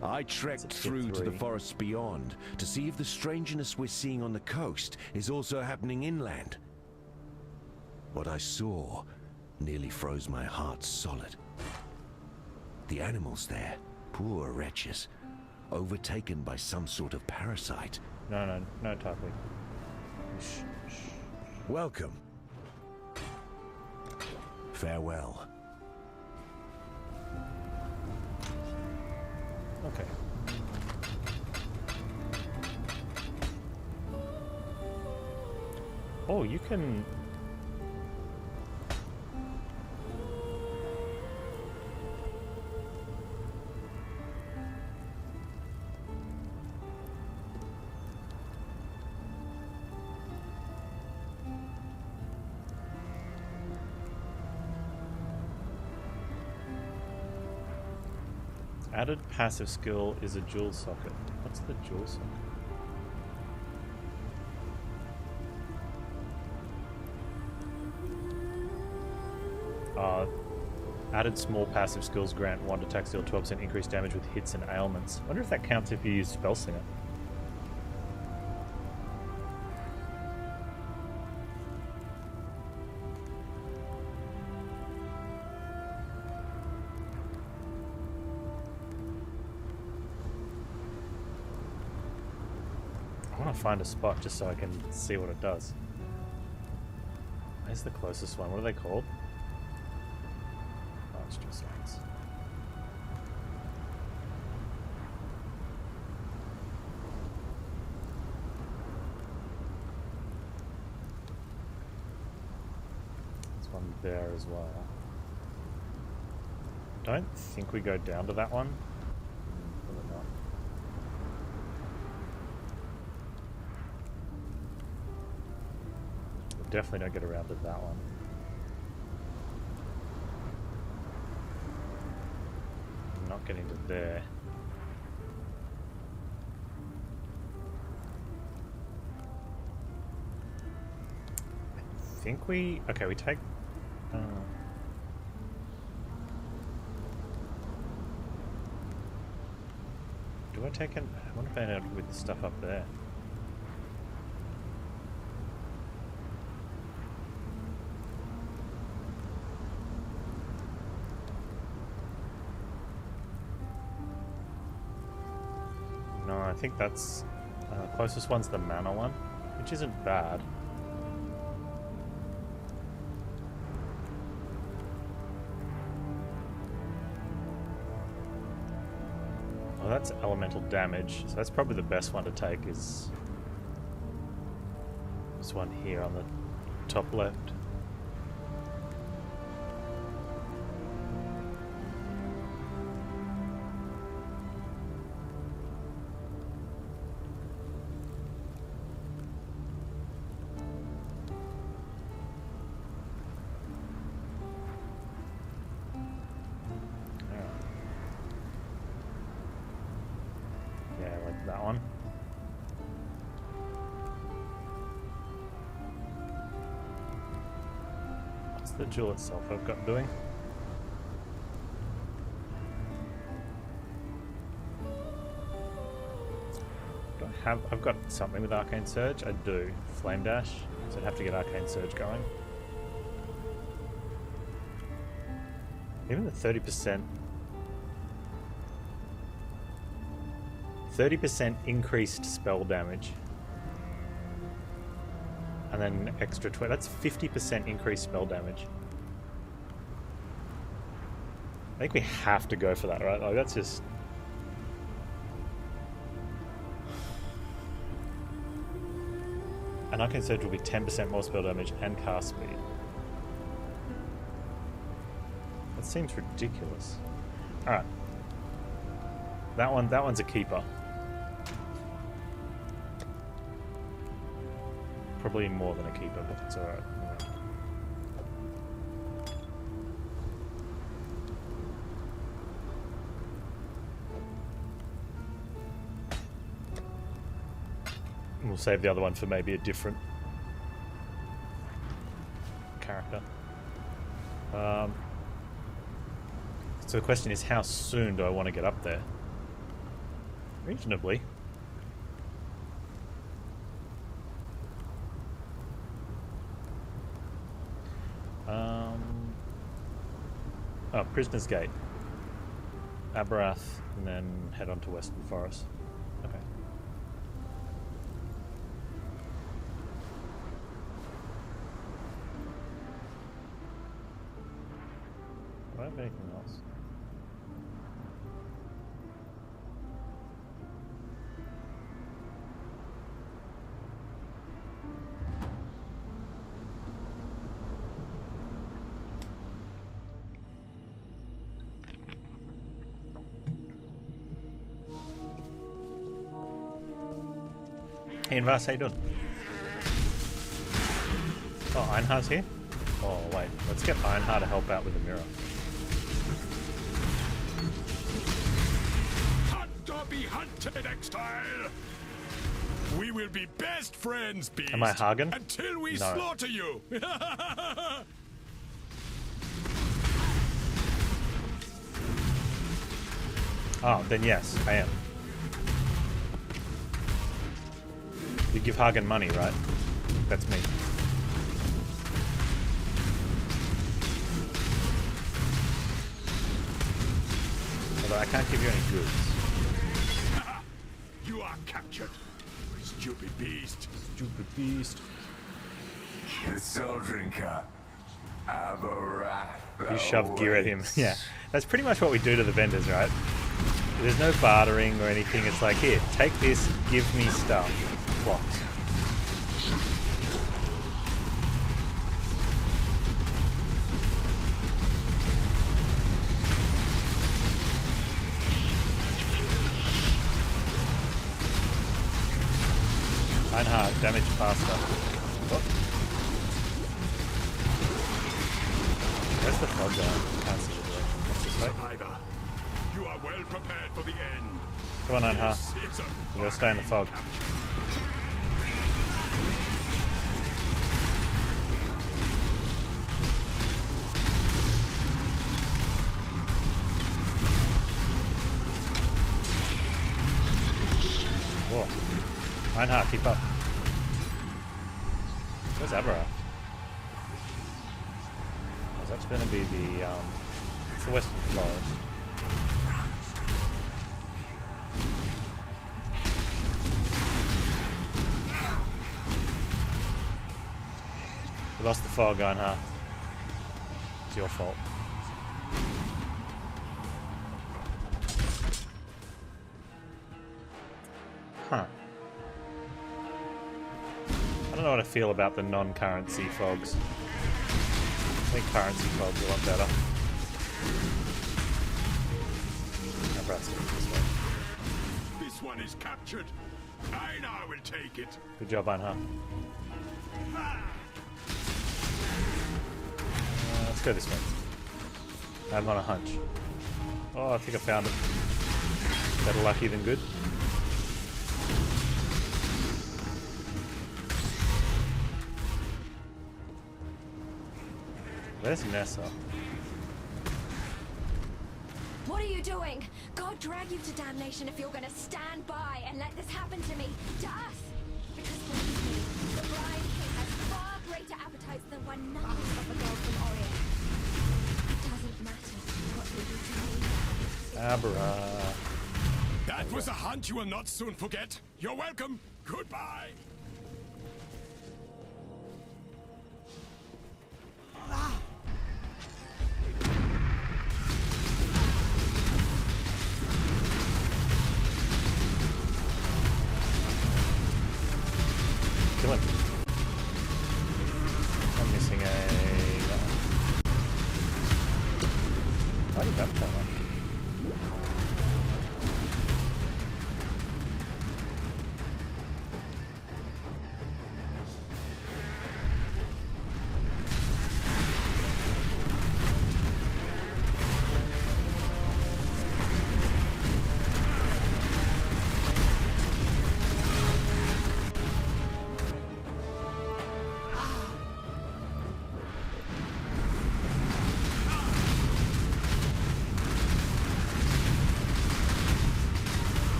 I trekked through to the forests beyond to see if the strangeness we're seeing on the coast is also happening inland. What I saw nearly froze my heart solid. The animals there, poor wretches, overtaken by some sort of parasite. No talking. Shh. Welcome. Farewell. Okay. Oh, you can... Added passive skill is a jewel socket. What's the jewel socket? Added small passive skills grant wand attacks deal 12% increased damage with hits and ailments. I wonder if that counts if you use Spell Singer. I want to find a spot just so I can see what it does. Where's the closest one? What are they called? Oh, it's just ones. There's one there as well. Don't think we go down to that one. Probably not. We definitely don't get around to that one. I'm not getting to there. I think we... Okay, we take... do I take an... I wonder if I end up with the stuff up there. No, I think that's... closest one's the mana one, which isn't bad. Oh, that's elemental damage, so that's probably the best one to take is this one here on the top left. That one. What's the jewel itself I've got doing? Do I have... I've got something with Arcane Surge. I do. Flame Dash. So I'd have to get Arcane Surge going. Even the 30%... 30% increased spell damage. And then extra 20. That's 50% increased spell damage. I think we have to go for that, right? Like, that's just... And Arcane Surge will be 10% more spell damage and cast speed. That seems ridiculous. Alright. That one's a keeper. Probably more than a keeper, but it's alright. We'll save the other one for maybe a different character. So the question is, how soon do I want to get up there? Reasonably. Oh, Prisoner's Gate. Abarath, and then head on to Western Forest. Okay. Do I have anything else? Hey, Invas, how you doing? Oh, Einhar's here? Oh, wait. Let's get Einhar to help out with the mirror. be hunted, exile. We will be best friends, beast. Am I Hagen? Until we No. slaughter you. Oh, then yes, I am. You give Hagen money, right? That's me. Although I can't give you any goods. You are captured, stupid beast. Stupid beast. The soul drinker. You shove gear at him. Yeah. That's pretty much what we do to the vendors, right? There's no bartering or anything. It's like, here, take this, give me stuff. Blocks. Reinhardt, damage faster. Oh. Where's the fog going? Can't see the direction. What's this way? Survivor, you are well prepared for the end. Come on, Reinhardt. This is a You gotta stay in the fog. Whoa. Reinhardt, keep up. Where's Abra? Oh, that's gonna be the, it's the Western Forest. We lost the fog gun, huh? It's your fault. Huh. I don't know what I feel about the non-currency fogs. I think currency fogs are a lot better. Now perhaps go this way. This one is captured. I now will take it. Good job, Einhar. Let's go this way. I'm on a hunch. Oh, I think I found it. Better lucky than good. Where's Nessa? What are you doing? God drag you to damnation if you're gonna stand by and let this happen to me, to us. Because believe me, the Bride King has far greater appetites than one nothing of a girl from Orient. It doesn't matter what you do to me. Abra. That was a hunt you will not soon forget. You're welcome. Goodbye. Kill him. I'm missing a... Why did that fall off?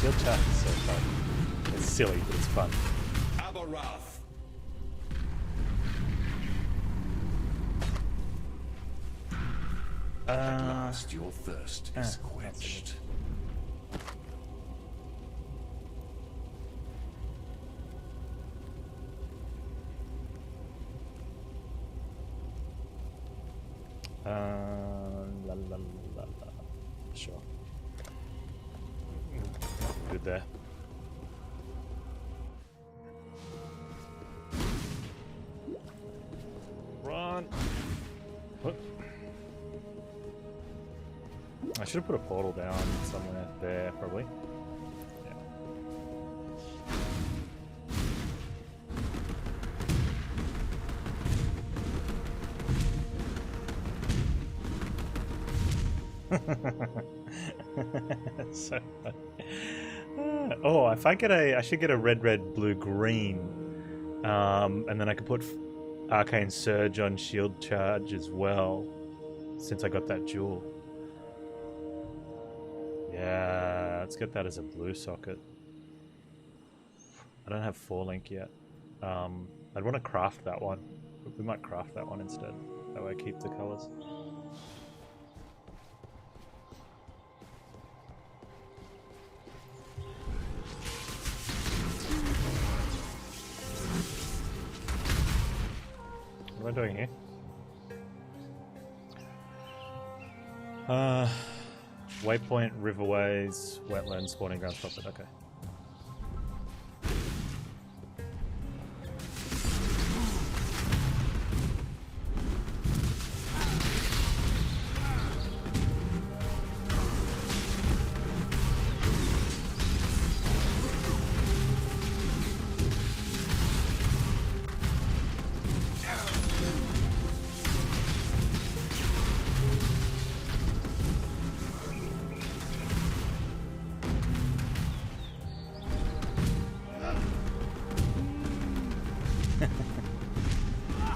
Shield charge is so fun. It's silly, but it's fun. Abarath. At last, your thirst is quenched. La la la la. Sure. Good there. Run! What? I should have put a portal down somewhere there, probably. Yeah. So funny. Oh, if I get I should get a red, blue, green, and then I could put Arcane Surge on Shield Charge as well, since I got that jewel. Yeah, let's get that as a blue socket. I don't have 4-link yet. I'd want to craft that one. We might craft that one instead. That way I keep the colors. What am I doing here? Waypoint, riverways, wetlands, spawning grounds, profit. Okay.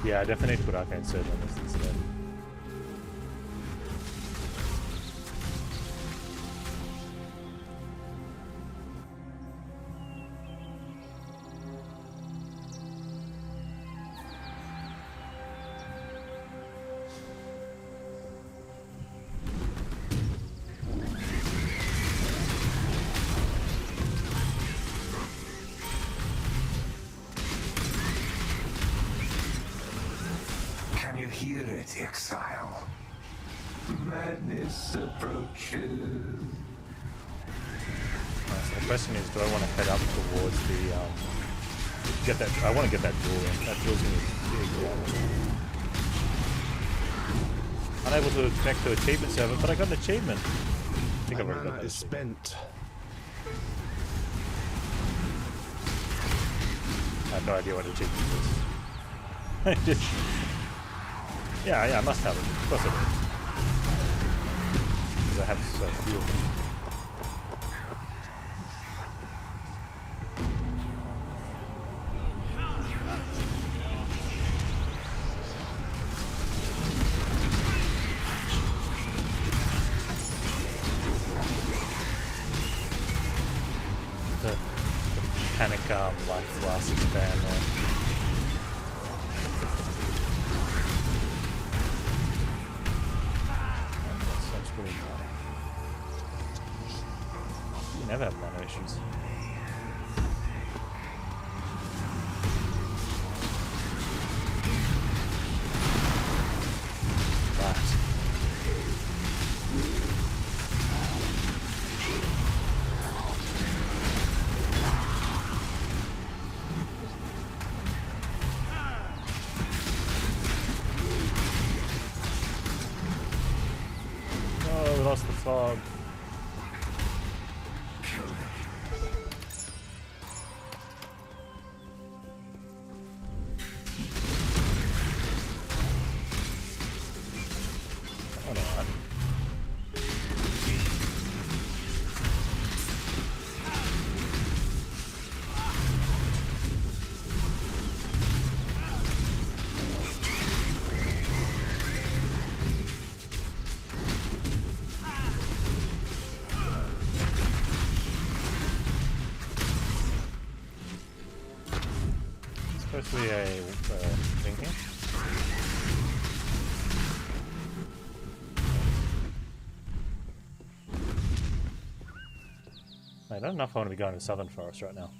Yeah, I definitely need to put Arcane Surge on this instead. Hear it, Exile. Madness approaches. So the question is, do I want to head up towards the get that? I want to get that jewel in. That jewel's gonna be big. Unable to connect to achievement server, but I got an achievement. I think I've already got that. Spent. I have no idea what achievement is. Just. Yeah, I must have it. Of course I do. Because I have so few of them. The panic life last expand there. You never have mana issues. Oh, we lost the fog. Supposed to be a thing here. I don't know if I want to be going to the Southern Forest right now.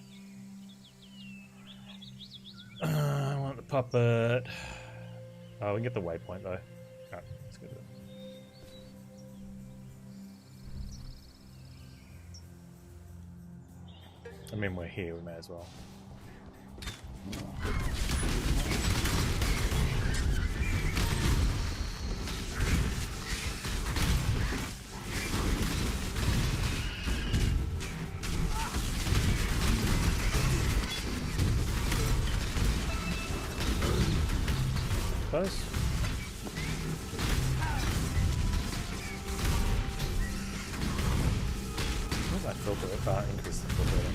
I want the puppet. Oh, we can get the waypoint though. Alright, let's go do it. I mean, we're here, we may as well. Close. I filter it? Increase the filter rate.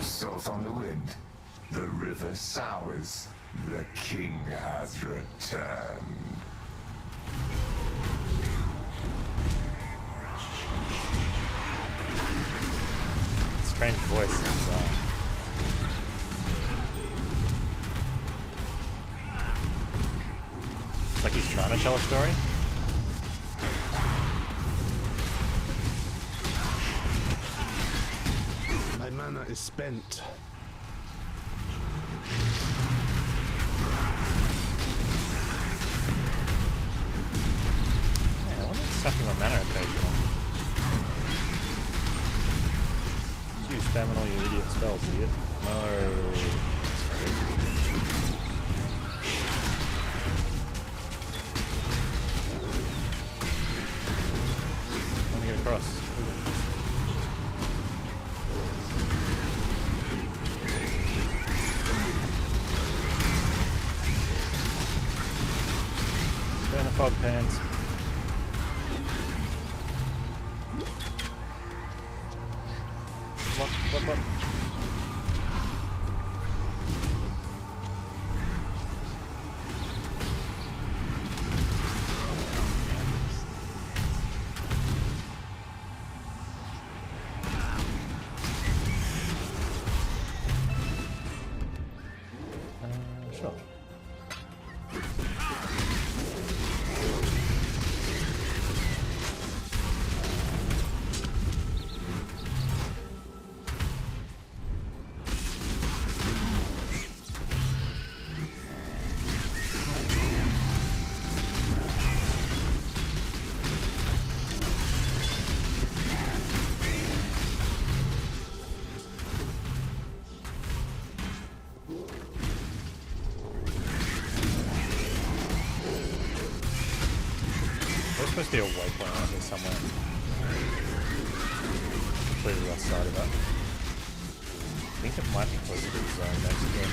Salt on the wind. The river sours. The king has returned. Strange voice. It's like he's trying to tell a story. My mana is spent. Yeah, I wonder if it's sucking my mana occasionally. You spamming all your idiot spells, idiot. No. Let me get across. Stay in the fog, Panz. What? Sure. There's supposed to be a waypoint out here somewhere. Completely outside of that. I think it might be close to the zone next to it.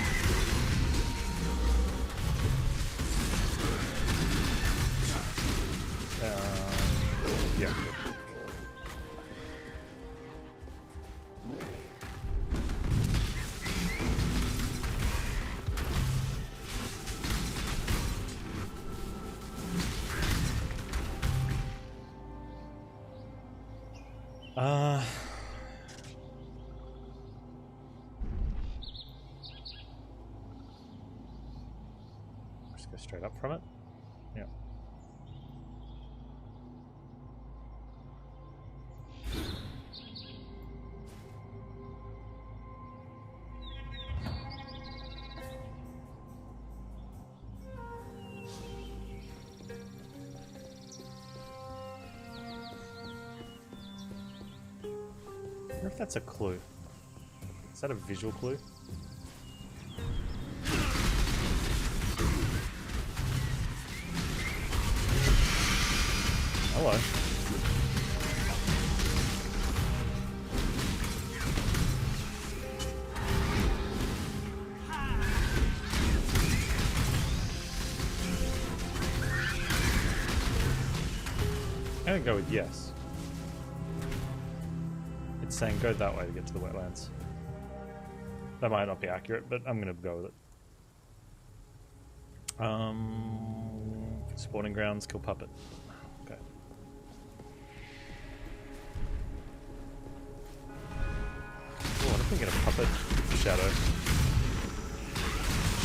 Yeah. Just go straight up from it. Yeah. I wonder if that's a clue. Is that a visual clue? Hello. I'm gonna go with yes. It's saying go that way to get to the wetlands. That might not be accurate, but I'm gonna go with it. Spawning grounds, kill puppet. Okay. Oh, what if we get a puppet shadow?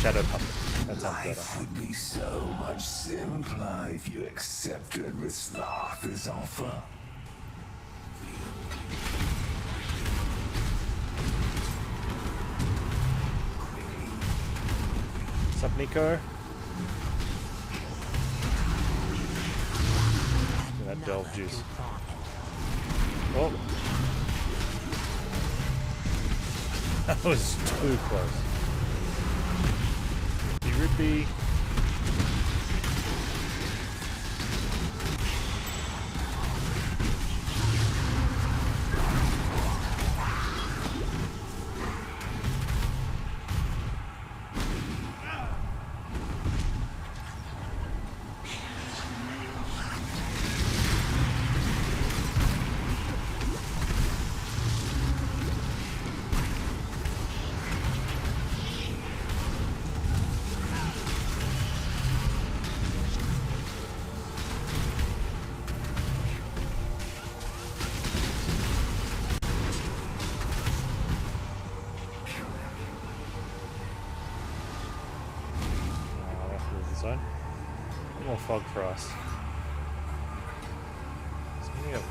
Shadow puppet. That sounds better. Life would be so much simpler if you accepted Wraeclast's offer. What's up, Nico? That delve juice. Oh. That was too close. Rippy. more fog for us. Speaking of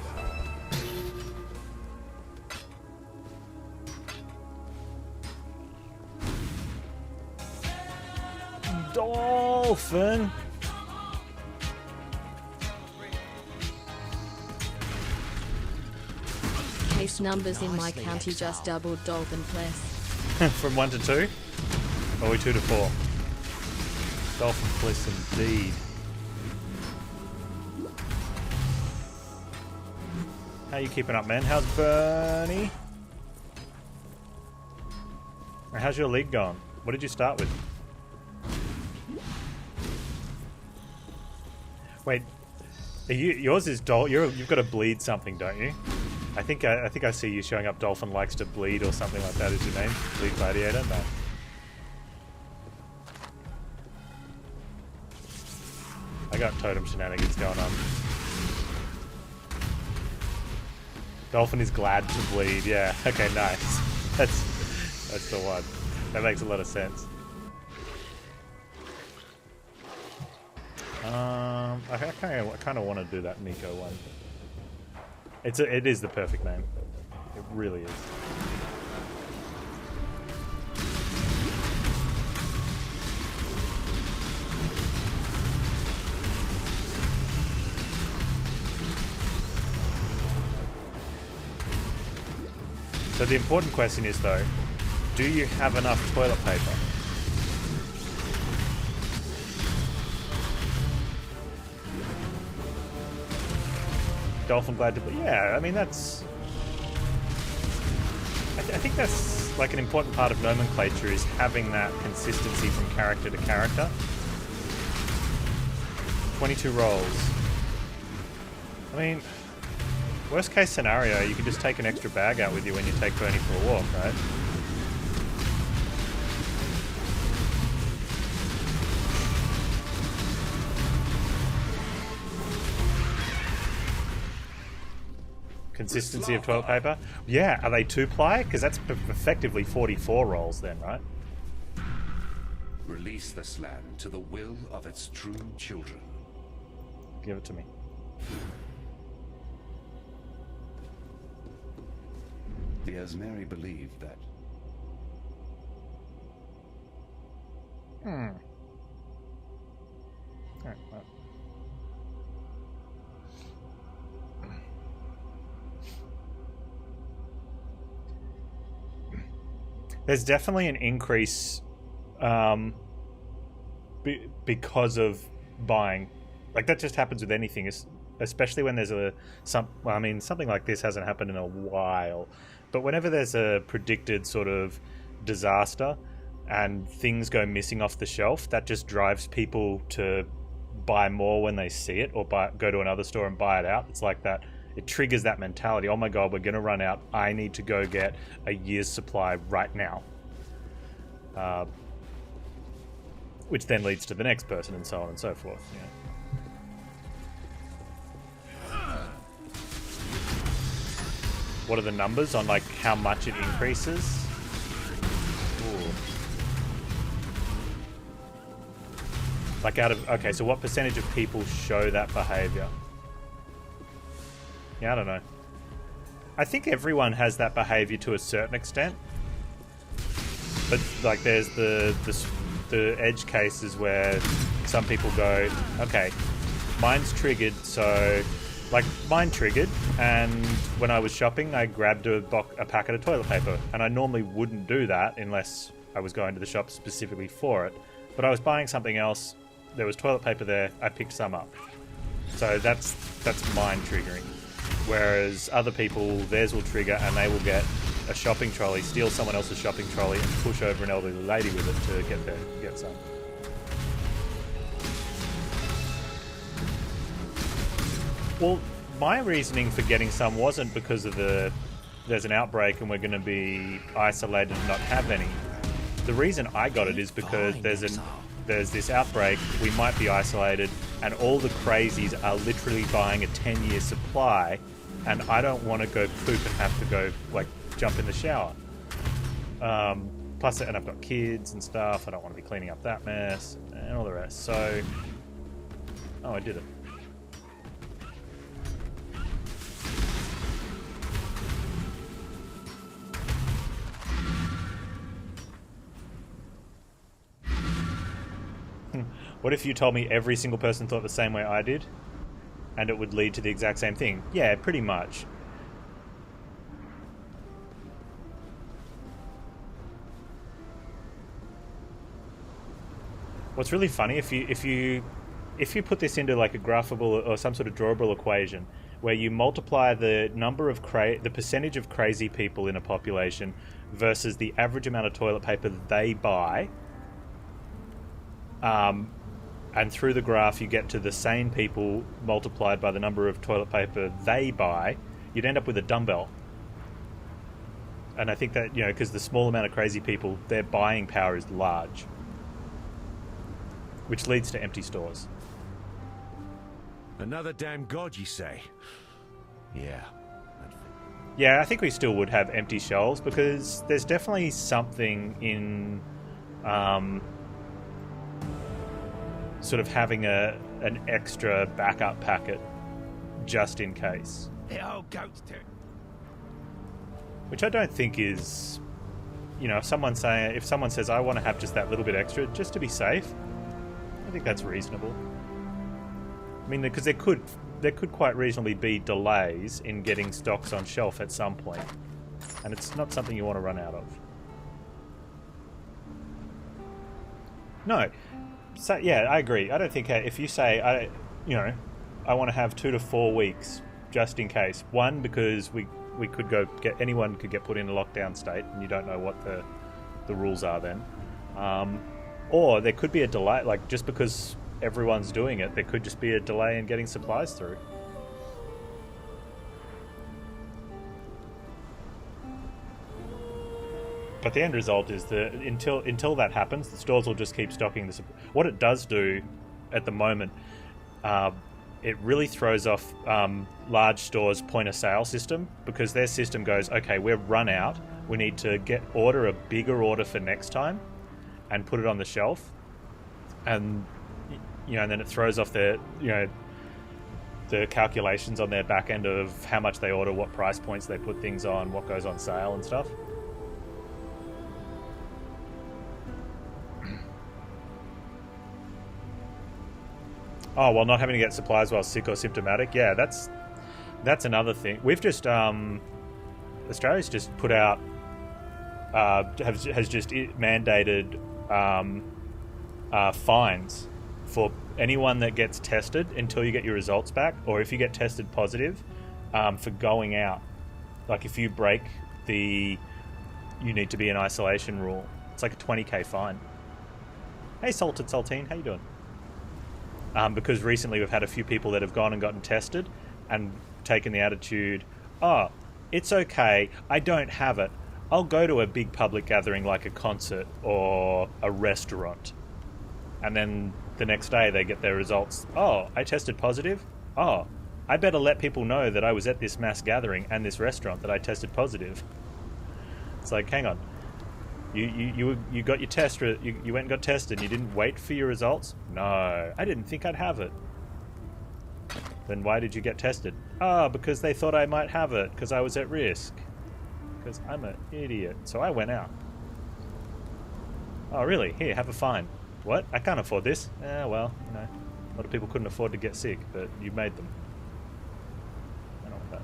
dolphin. Case numbers in my county just doubled dolphin bliss. From 1 to 2? Or are we 2 to 4? Dolphin bliss indeed. How you keeping up, man? How's Bernie? And how's your league going? What did you start with? Wait, yours is you've got to bleed something, don't you? I think I see you showing up. Dolphin likes to bleed or something like that. Is your name? Bleed Gladiator? No. I got totem shenanigans going on. Dolphin is glad to bleed. Yeah. Okay. Nice. That's the one. That makes a lot of sense. I kind of want to do that Nico one. It is the perfect name. It really is. So the important question is though, do you have enough toilet paper? Dolphin glad to be. Yeah, I mean that's. I think that's like an important part of nomenclature is having that consistency from character to character. 22 rolls. I mean, worst case scenario, you can just take an extra bag out with you when you take Bernie for a walk, right? Consistency of toilet paper? Yeah, are they 2-ply? Because that's effectively 44 rolls then, right? Release this land to the will of its true children. Give it to me. The Esmeri believe that. Alright, well. There's definitely an increase because of buying. Like that just happens with anything, especially when there's something like this hasn't happened in a while. But whenever there's a predicted sort of disaster and things go missing off the shelf, that just drives people to buy more when they see it or go to another store and buy it out. It's like that. It triggers that mentality. Oh my god, we're going to run out. I need to go get a year's supply right now. Which then leads to the next person and so on and so forth. Yeah. What are the numbers on like how much it increases? Ooh. Like okay, so what percentage of people show that behavior? Yeah, I don't know. I think everyone has that behavior to a certain extent. But like there's the edge cases where some people go, okay, mine's triggered, so like mine triggered, and when I was shopping I grabbed a packet of toilet paper, and I normally wouldn't do that unless I was going to the shop specifically for it. But I was buying something else, there was toilet paper there, I picked some up. So that's mine triggering. Whereas other people, theirs will trigger and they will get a shopping trolley, steal someone else's shopping trolley and push over an elderly lady with it to get some. Well, my reasoning for getting some wasn't because of there's an outbreak and we're going to be isolated and not have any. The reason I got it is because there's this outbreak, we might be isolated, and all the crazies are literally buying a 10-year supply, and I don't want to go poop and have to go, like, jump in the shower. Plus, and I've got kids and stuff, I don't want to be cleaning up that mess, and all the rest. So, Oh, I did it. What if you told me every single person thought the same way I did? And it would lead to the exact same thing? Yeah, pretty much. What's really funny, if you put this into like a graphable or some sort of drawable equation, where you multiply the number of the percentage of crazy people in a population versus the average amount of toilet paper they buy, and through the graph you get to the sane people multiplied by the number of toilet paper they buy, you'd end up with a dumbbell. And I think that, you know, because the small amount of crazy people, their buying power is large, which leads to empty stores. Another damn god, you say? Yeah. Yeah, I think we still would have empty shelves, because there's definitely something in sort of having an extra backup packet just in case. The old goat's turn. Which I don't think is, you know, if someone says I want to have just that little bit extra just to be safe, I think that's reasonable. I mean, because there could quite reasonably be delays in getting stocks on shelf at some point, and it's not something you want to run out of. No, so yeah, I agree. I don't think if you say I want to have 2 to 4 weeks just in case. One, because we could anyone could get put in a lockdown state, and you don't know what the rules are then. Or there could be a delay, like just because everyone's doing it, there could just be a delay in getting supplies through. But the end result is that until that happens, the stores will just keep stocking the. What it does do at the moment, it really throws off large stores' point of sale system, because their system goes, okay, we're run out. We need to order a bigger order for next time, and put it on the shelf, and and then it throws off the calculations on their back end of how much they order, what price points they put things on, what goes on sale and stuff. Oh, while not having to get supplies while sick or symptomatic. Yeah, that's another thing. We've just Australia's just put out has just mandated fines for anyone that gets tested until you get your results back, or if you get tested positive, for going out. Like if you break you need to be in isolation rule. It's like a 20k fine. Hey, Salted Saltine, how you doing? Because recently we've had a few people that have gone and gotten tested and taken the attitude, oh, it's okay, I don't have it. I'll go to a big public gathering like a concert or a restaurant. And then the next day they get their results. Oh, I tested positive? Oh, I better let people know that I was at this mass gathering and this restaurant that I tested positive. It's like, hang on. You got your test. You went and got tested and you didn't wait for your results? No, I didn't think I'd have it. Then why did you get tested? Oh, because they thought I might have it, because I was at risk. Because I'm an idiot. So I went out. Oh, really? Here, have a fine. What? I can't afford this. Well, a lot of people couldn't afford to get sick, but you made them. I don't want that.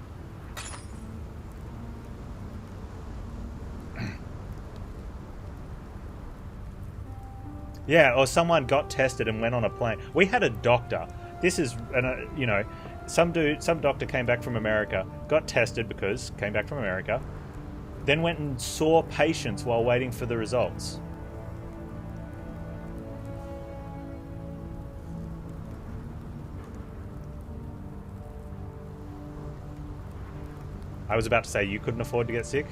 Yeah, or someone got tested and went on a plane. We had a doctor. This is, some doctor came back from America, got tested because came back from America, then went and saw patients while waiting for the results. I was about to say you couldn't afford to get sick.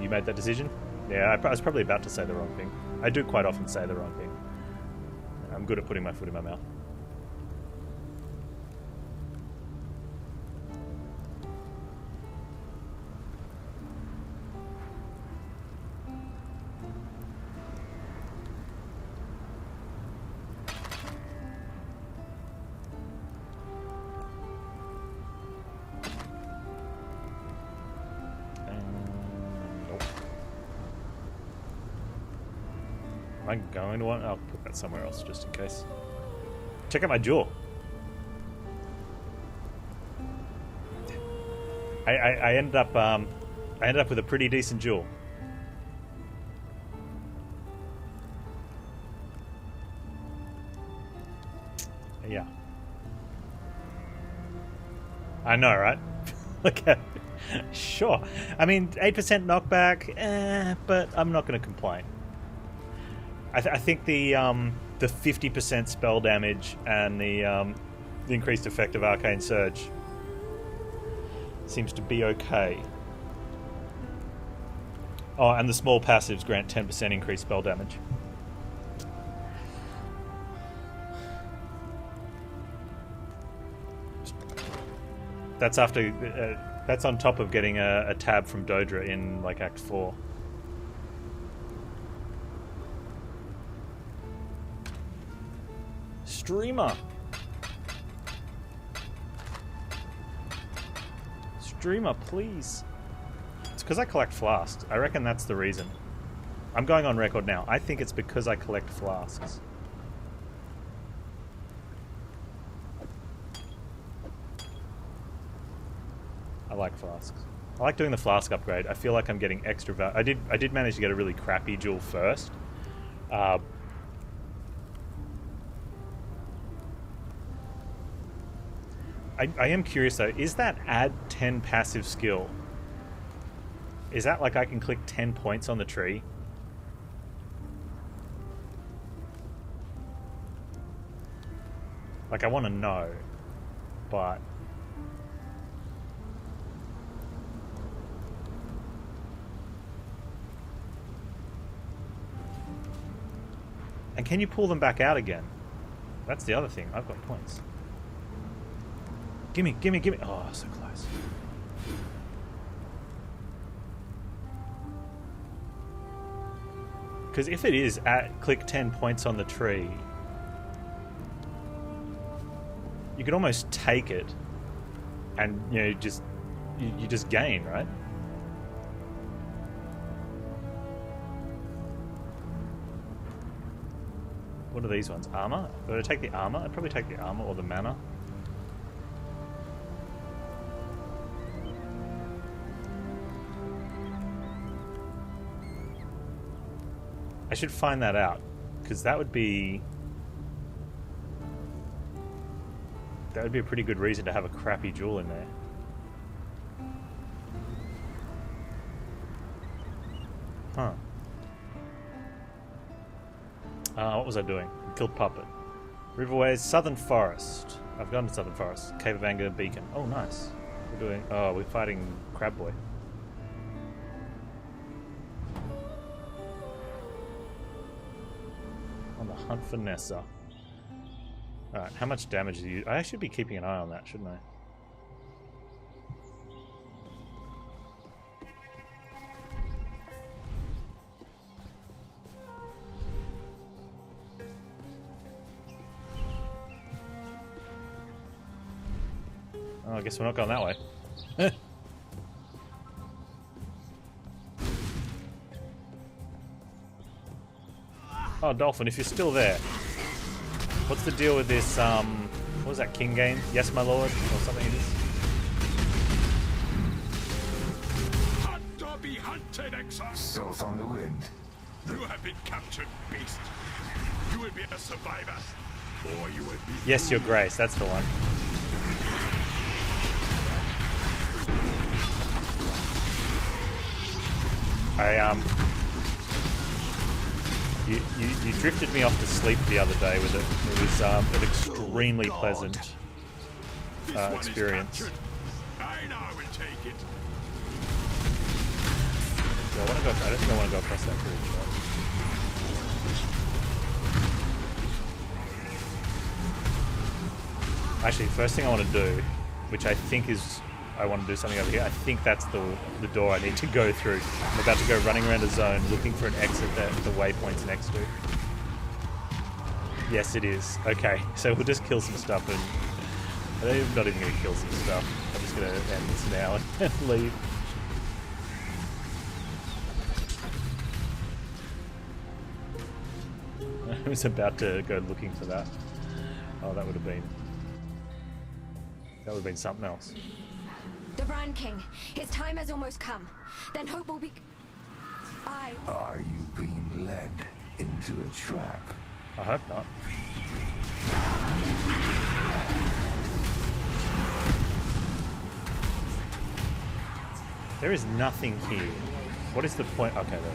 You made that decision. Yeah, I was probably about to say the wrong thing. I do quite often say the wrong thing. I'm good at putting my foot in my mouth. Am I going to want? I'll put that somewhere else just in case. Check out my jewel. I ended up with a pretty decent jewel. Yeah. I know, right? Okay. Sure. I mean, 8% knockback, but I'm not going to complain. I think the 50% spell damage and the increased effect of Arcane Surge seems to be okay. Oh, and the small passives grant 10% increased spell damage. That's after. That's on top of getting a tab from Dodra in like Act 4. Streamer. Streamer, please. It's because I collect flasks. I reckon that's the reason. I'm going on record now. I think it's because I collect flasks. I like flasks. I like doing the flask upgrade. I feel like I'm getting extra value. I did manage to get a really crappy jewel first. I am curious though, is that add 10 passive skill? Is that like I can click 10 points on the tree? Like I want to know, but... And can you pull them back out again? That's the other thing. I've got points. Gimme, gimme, gimme. Oh, so close. Because if it is at click 10 points on the tree, you could almost take it and, you know, you just gain, right? What are these ones? Armor? Would I take the armor? I'd probably take the armor or the mana. I should find that out, because that would be a pretty good reason to have a crappy jewel in there. Huh. What was I doing? Killed Puppet. Riverways, Southern Forest. I've gone to Southern Forest. Cave of Anger, Beacon. Oh, nice. We're fighting Crab Boy. On the hunt for Nessa. Alright, how much damage do you... I should be keeping an eye on that, shouldn't I? Oh, I guess we're not going that way. Oh, Dolphin, if you're still there, what's the deal with this, what was that, King game? Yes, my lord? Or something it is? Hunt or be hunted, exile! South on the wind. You have been captured, beast. You will be a survivor. Or you will be... Yes, your grace, that's the one. You drifted me off to sleep the other day with it. It was an extremely pleasant experience. I know I will take it. So I don't think I want to go across that bridge. Right? Actually, first thing I want to do, which I think is... I want to do something over here. I think that's the door I need to go through. I'm about to go running around a zone looking for an exit that the waypoint's next to. Yes, it is. Okay, so we'll just kill some stuff and... I'm not even going to kill some stuff. I'm just going to end this now and leave. was about to go looking for that. Oh, that would have been something else. The Brand King. His time has almost come. Then hope will be... Are you being led into a trap? I hope not. There is nothing here. What is the point? Okay, there we go.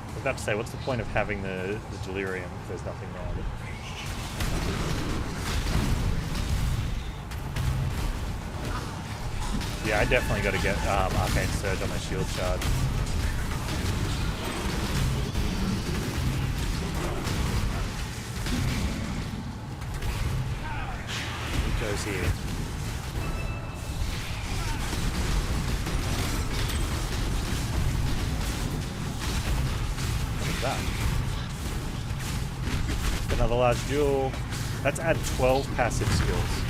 I was about to say, what's the point of having the Delirium if there's nothing around it? Yeah, I definitely got to get Arcane Surge on my shield charge. It goes here. That. Another large jewel. Let's add 12 passive skills.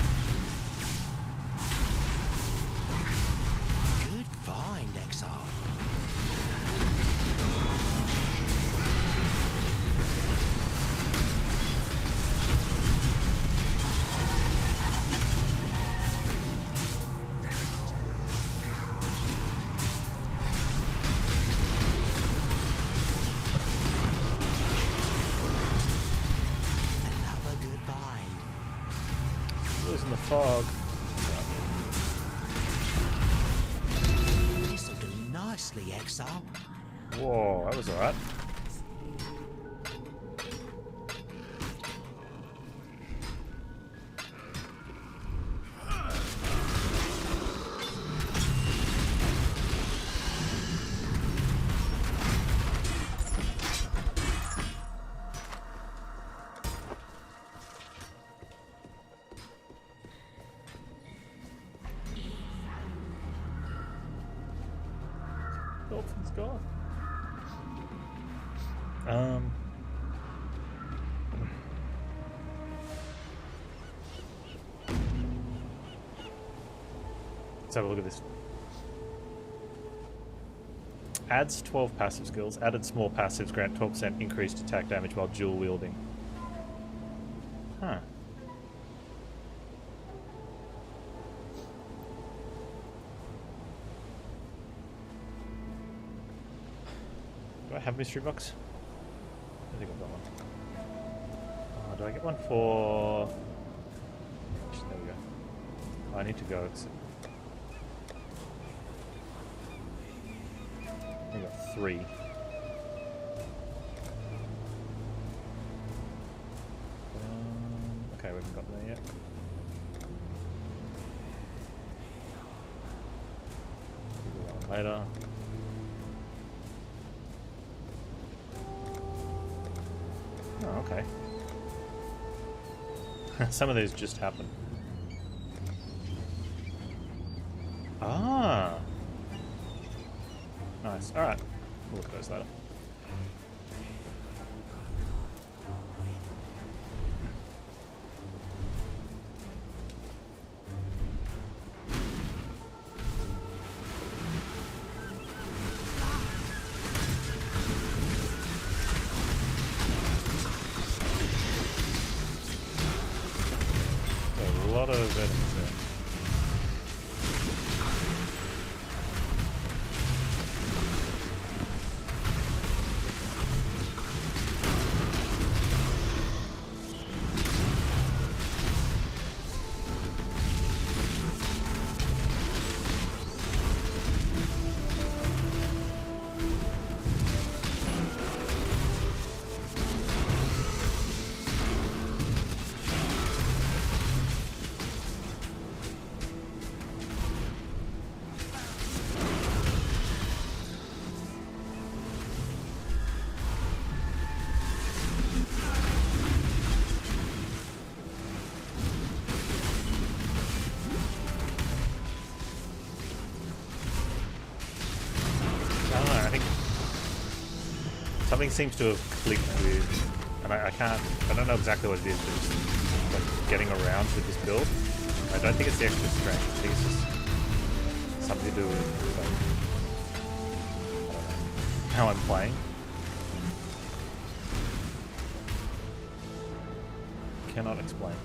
Good find, Exile. In the fog. This'll do nicely, Exile. Whoa, that was alright. Dolphin's gone. Let's have a look at this. Adds 12 passive skills. Added small passives grant 12% increased attack damage while dual wielding. Huh. Do I have mystery box? I think I've got one. Do I get one for... There we go. I need to go. I got 3. Okay, we haven't got there yet. We'll do that one later. Oh, okay. Some of these just happen. Ah! Nice. Alright. We'll look at those later. A lot of enemies there. Something seems to have clicked with, and I don't know exactly what it is, but it's like getting around with this build. I don't think it's the extra strength. I think it's just something to do with like, I don't know, how I'm playing. Cannot explain.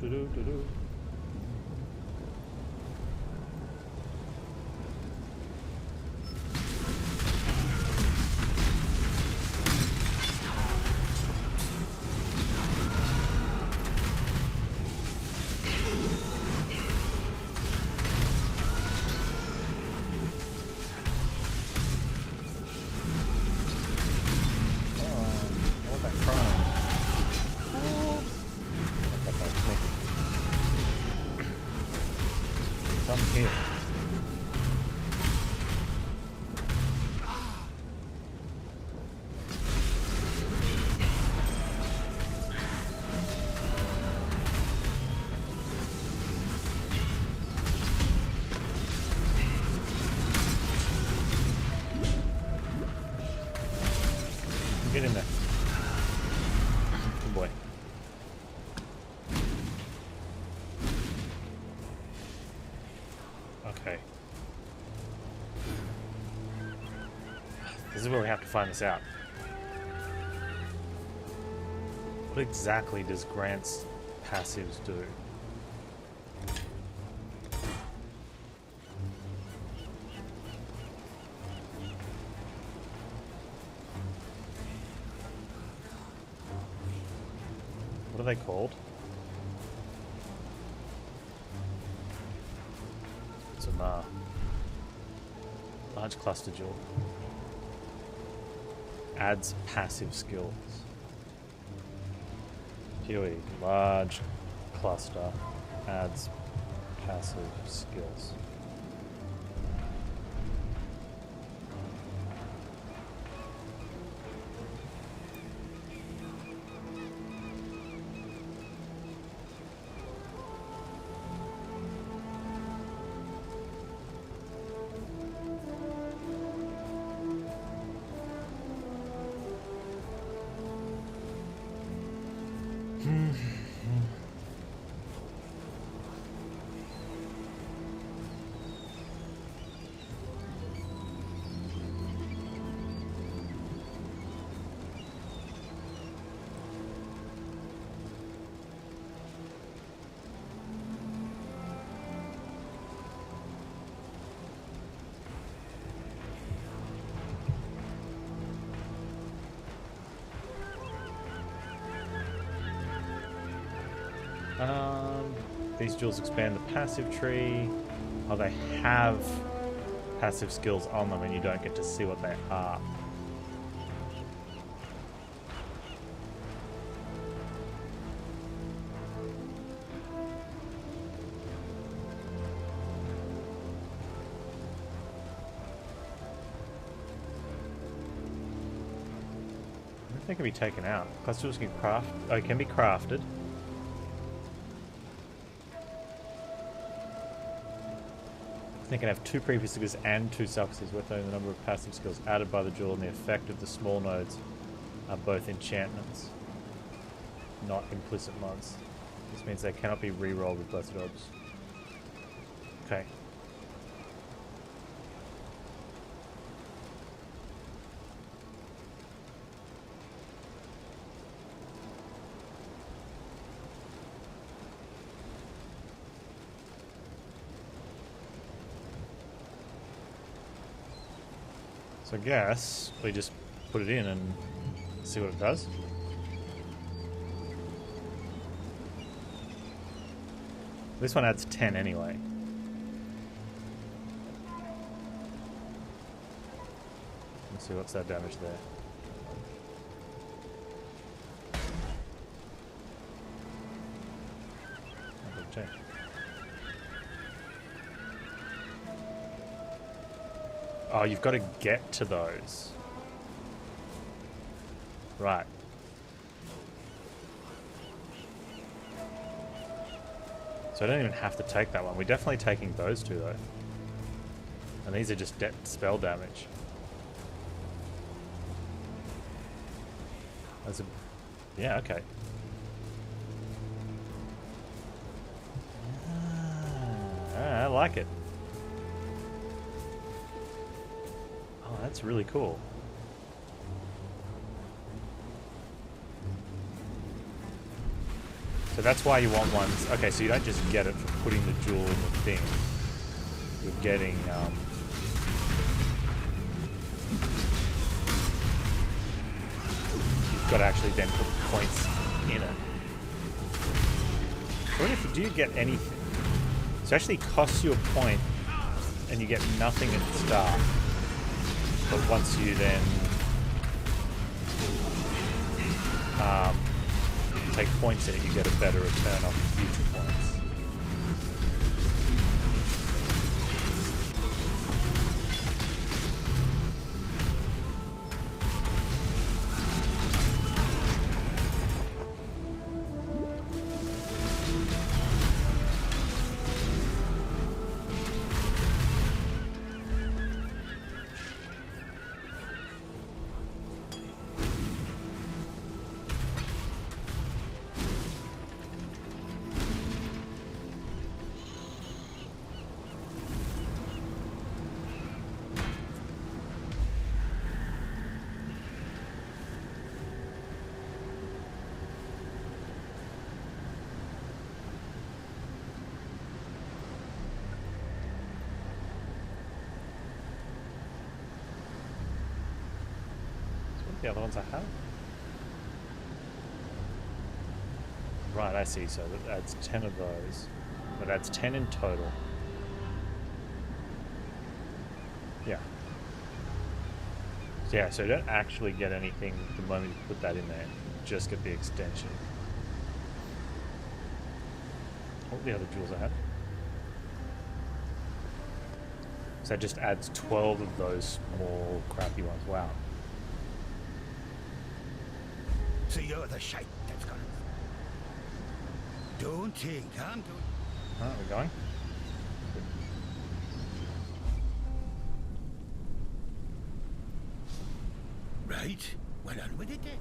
Do. Get in there. Good boy. Okay. This is where we have to find this out. What exactly does Grant's passives do? What are they called? It's a large cluster jewel. Adds passive skills. PoE, large cluster adds passive skills. These jewels expand the passive tree. Oh, they have passive skills on them and you don't get to see what they are. They can be taken out. Cluster jewels can craft. Oh, it can be crafted. They can have 2 previous skills and 2 successes with the number of passive skills added by the jewel, and the effect of the small nodes are both enchantments, not implicit mods. This means they cannot be re-rolled with blessed orbs. Okay. So I guess we just put it in and see what it does. This one adds 10 anyway. Let's see what's that damage there. Not big change. Oh, you've got to get to those. Right. So I don't even have to take that one. We're definitely taking those two, though. And these are just spell damage. That's a... Yeah, okay. I like it. Oh, that's really cool. So that's why you want ones. Okay, so you don't just get it for putting the jewel in the thing. You're getting you've got to actually then put points in it. What if you do get anything? So it actually costs you a point and you get nothing at the start. But once you then take points in it, you get a better return on future points. The other ones I have? Right, I see. So that adds 10 of those. That adds 10 in total. Yeah. So yeah, so you don't actually get anything the moment you put that in there. You just get the extension. What were the other jewels I had? So that just adds 12 of those small crappy ones. Wow. So you're the shite that's gonna... Don't think I'm doing... Alright, we're going. Right. Well on with it then.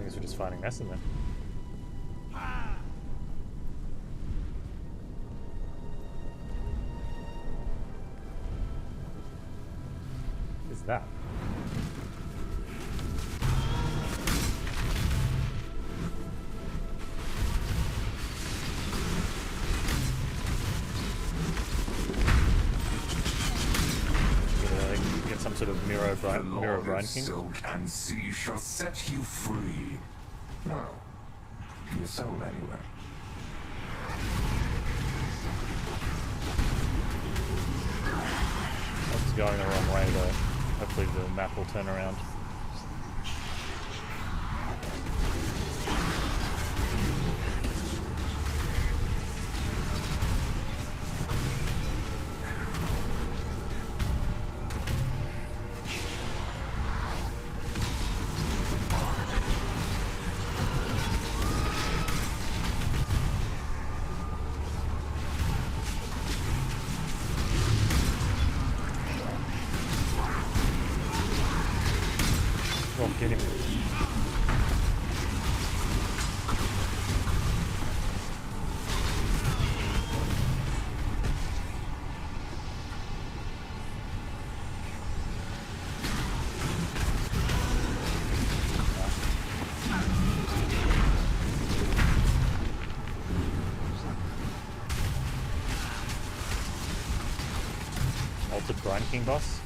I guess we're just finding Nessun then. What is that? Get some sort of mirror Brian King. Soul and sea shall set you free. No, your soul anyway. It's going the wrong way though. Hopefully the map will turn around. Get him. Altered Brian King boss.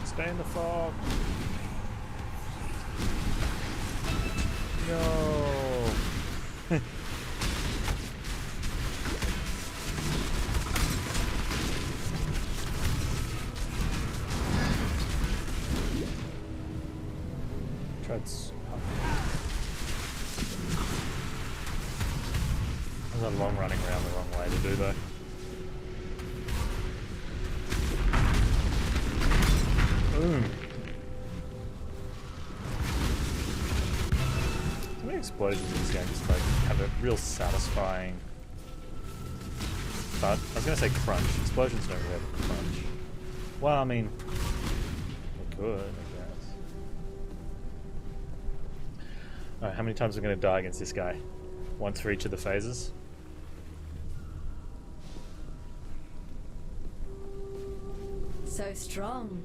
Stay in the fog. No. Tried. long running around the wrong way to do though. Boom. How many explosions in this game just like have a real satisfying thud? I was gonna say crunch. Explosions don't really have a crunch. Well, I mean, they could, I guess. Alright, how many times am I gonna die against this guy? Once for each of the phases? So strong.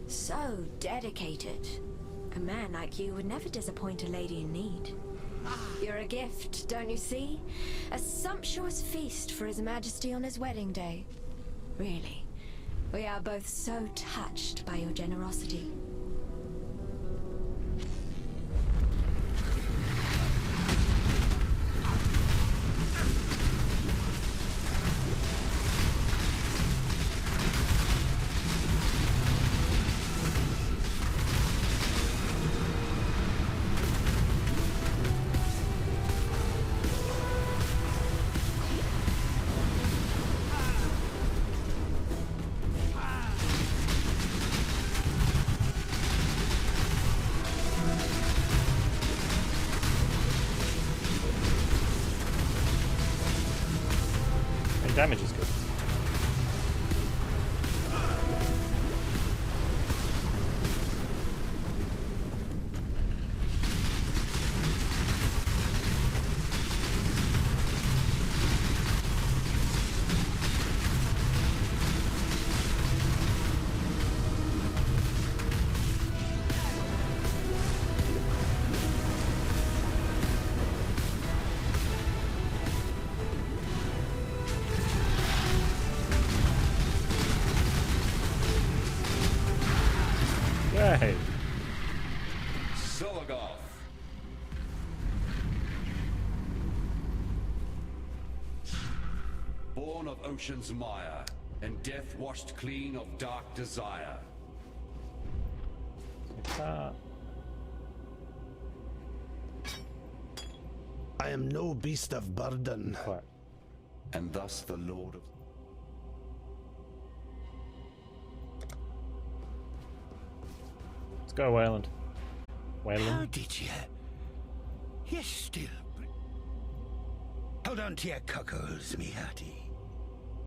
So dedicated. A man like you would never disappoint a lady in need. You're a gift, don't you see? A sumptuous feast for His Majesty on his wedding day. Really, we are both so touched by your generosity. Damage is good. Yay! Sologov. Born of ocean's mire, and death washed clean of dark desire. I am no beast of burden. What? And thus the Lord of... Let's go, Wayland. Wayland. How did you? You're still... Hold on to your cockles, me hearty.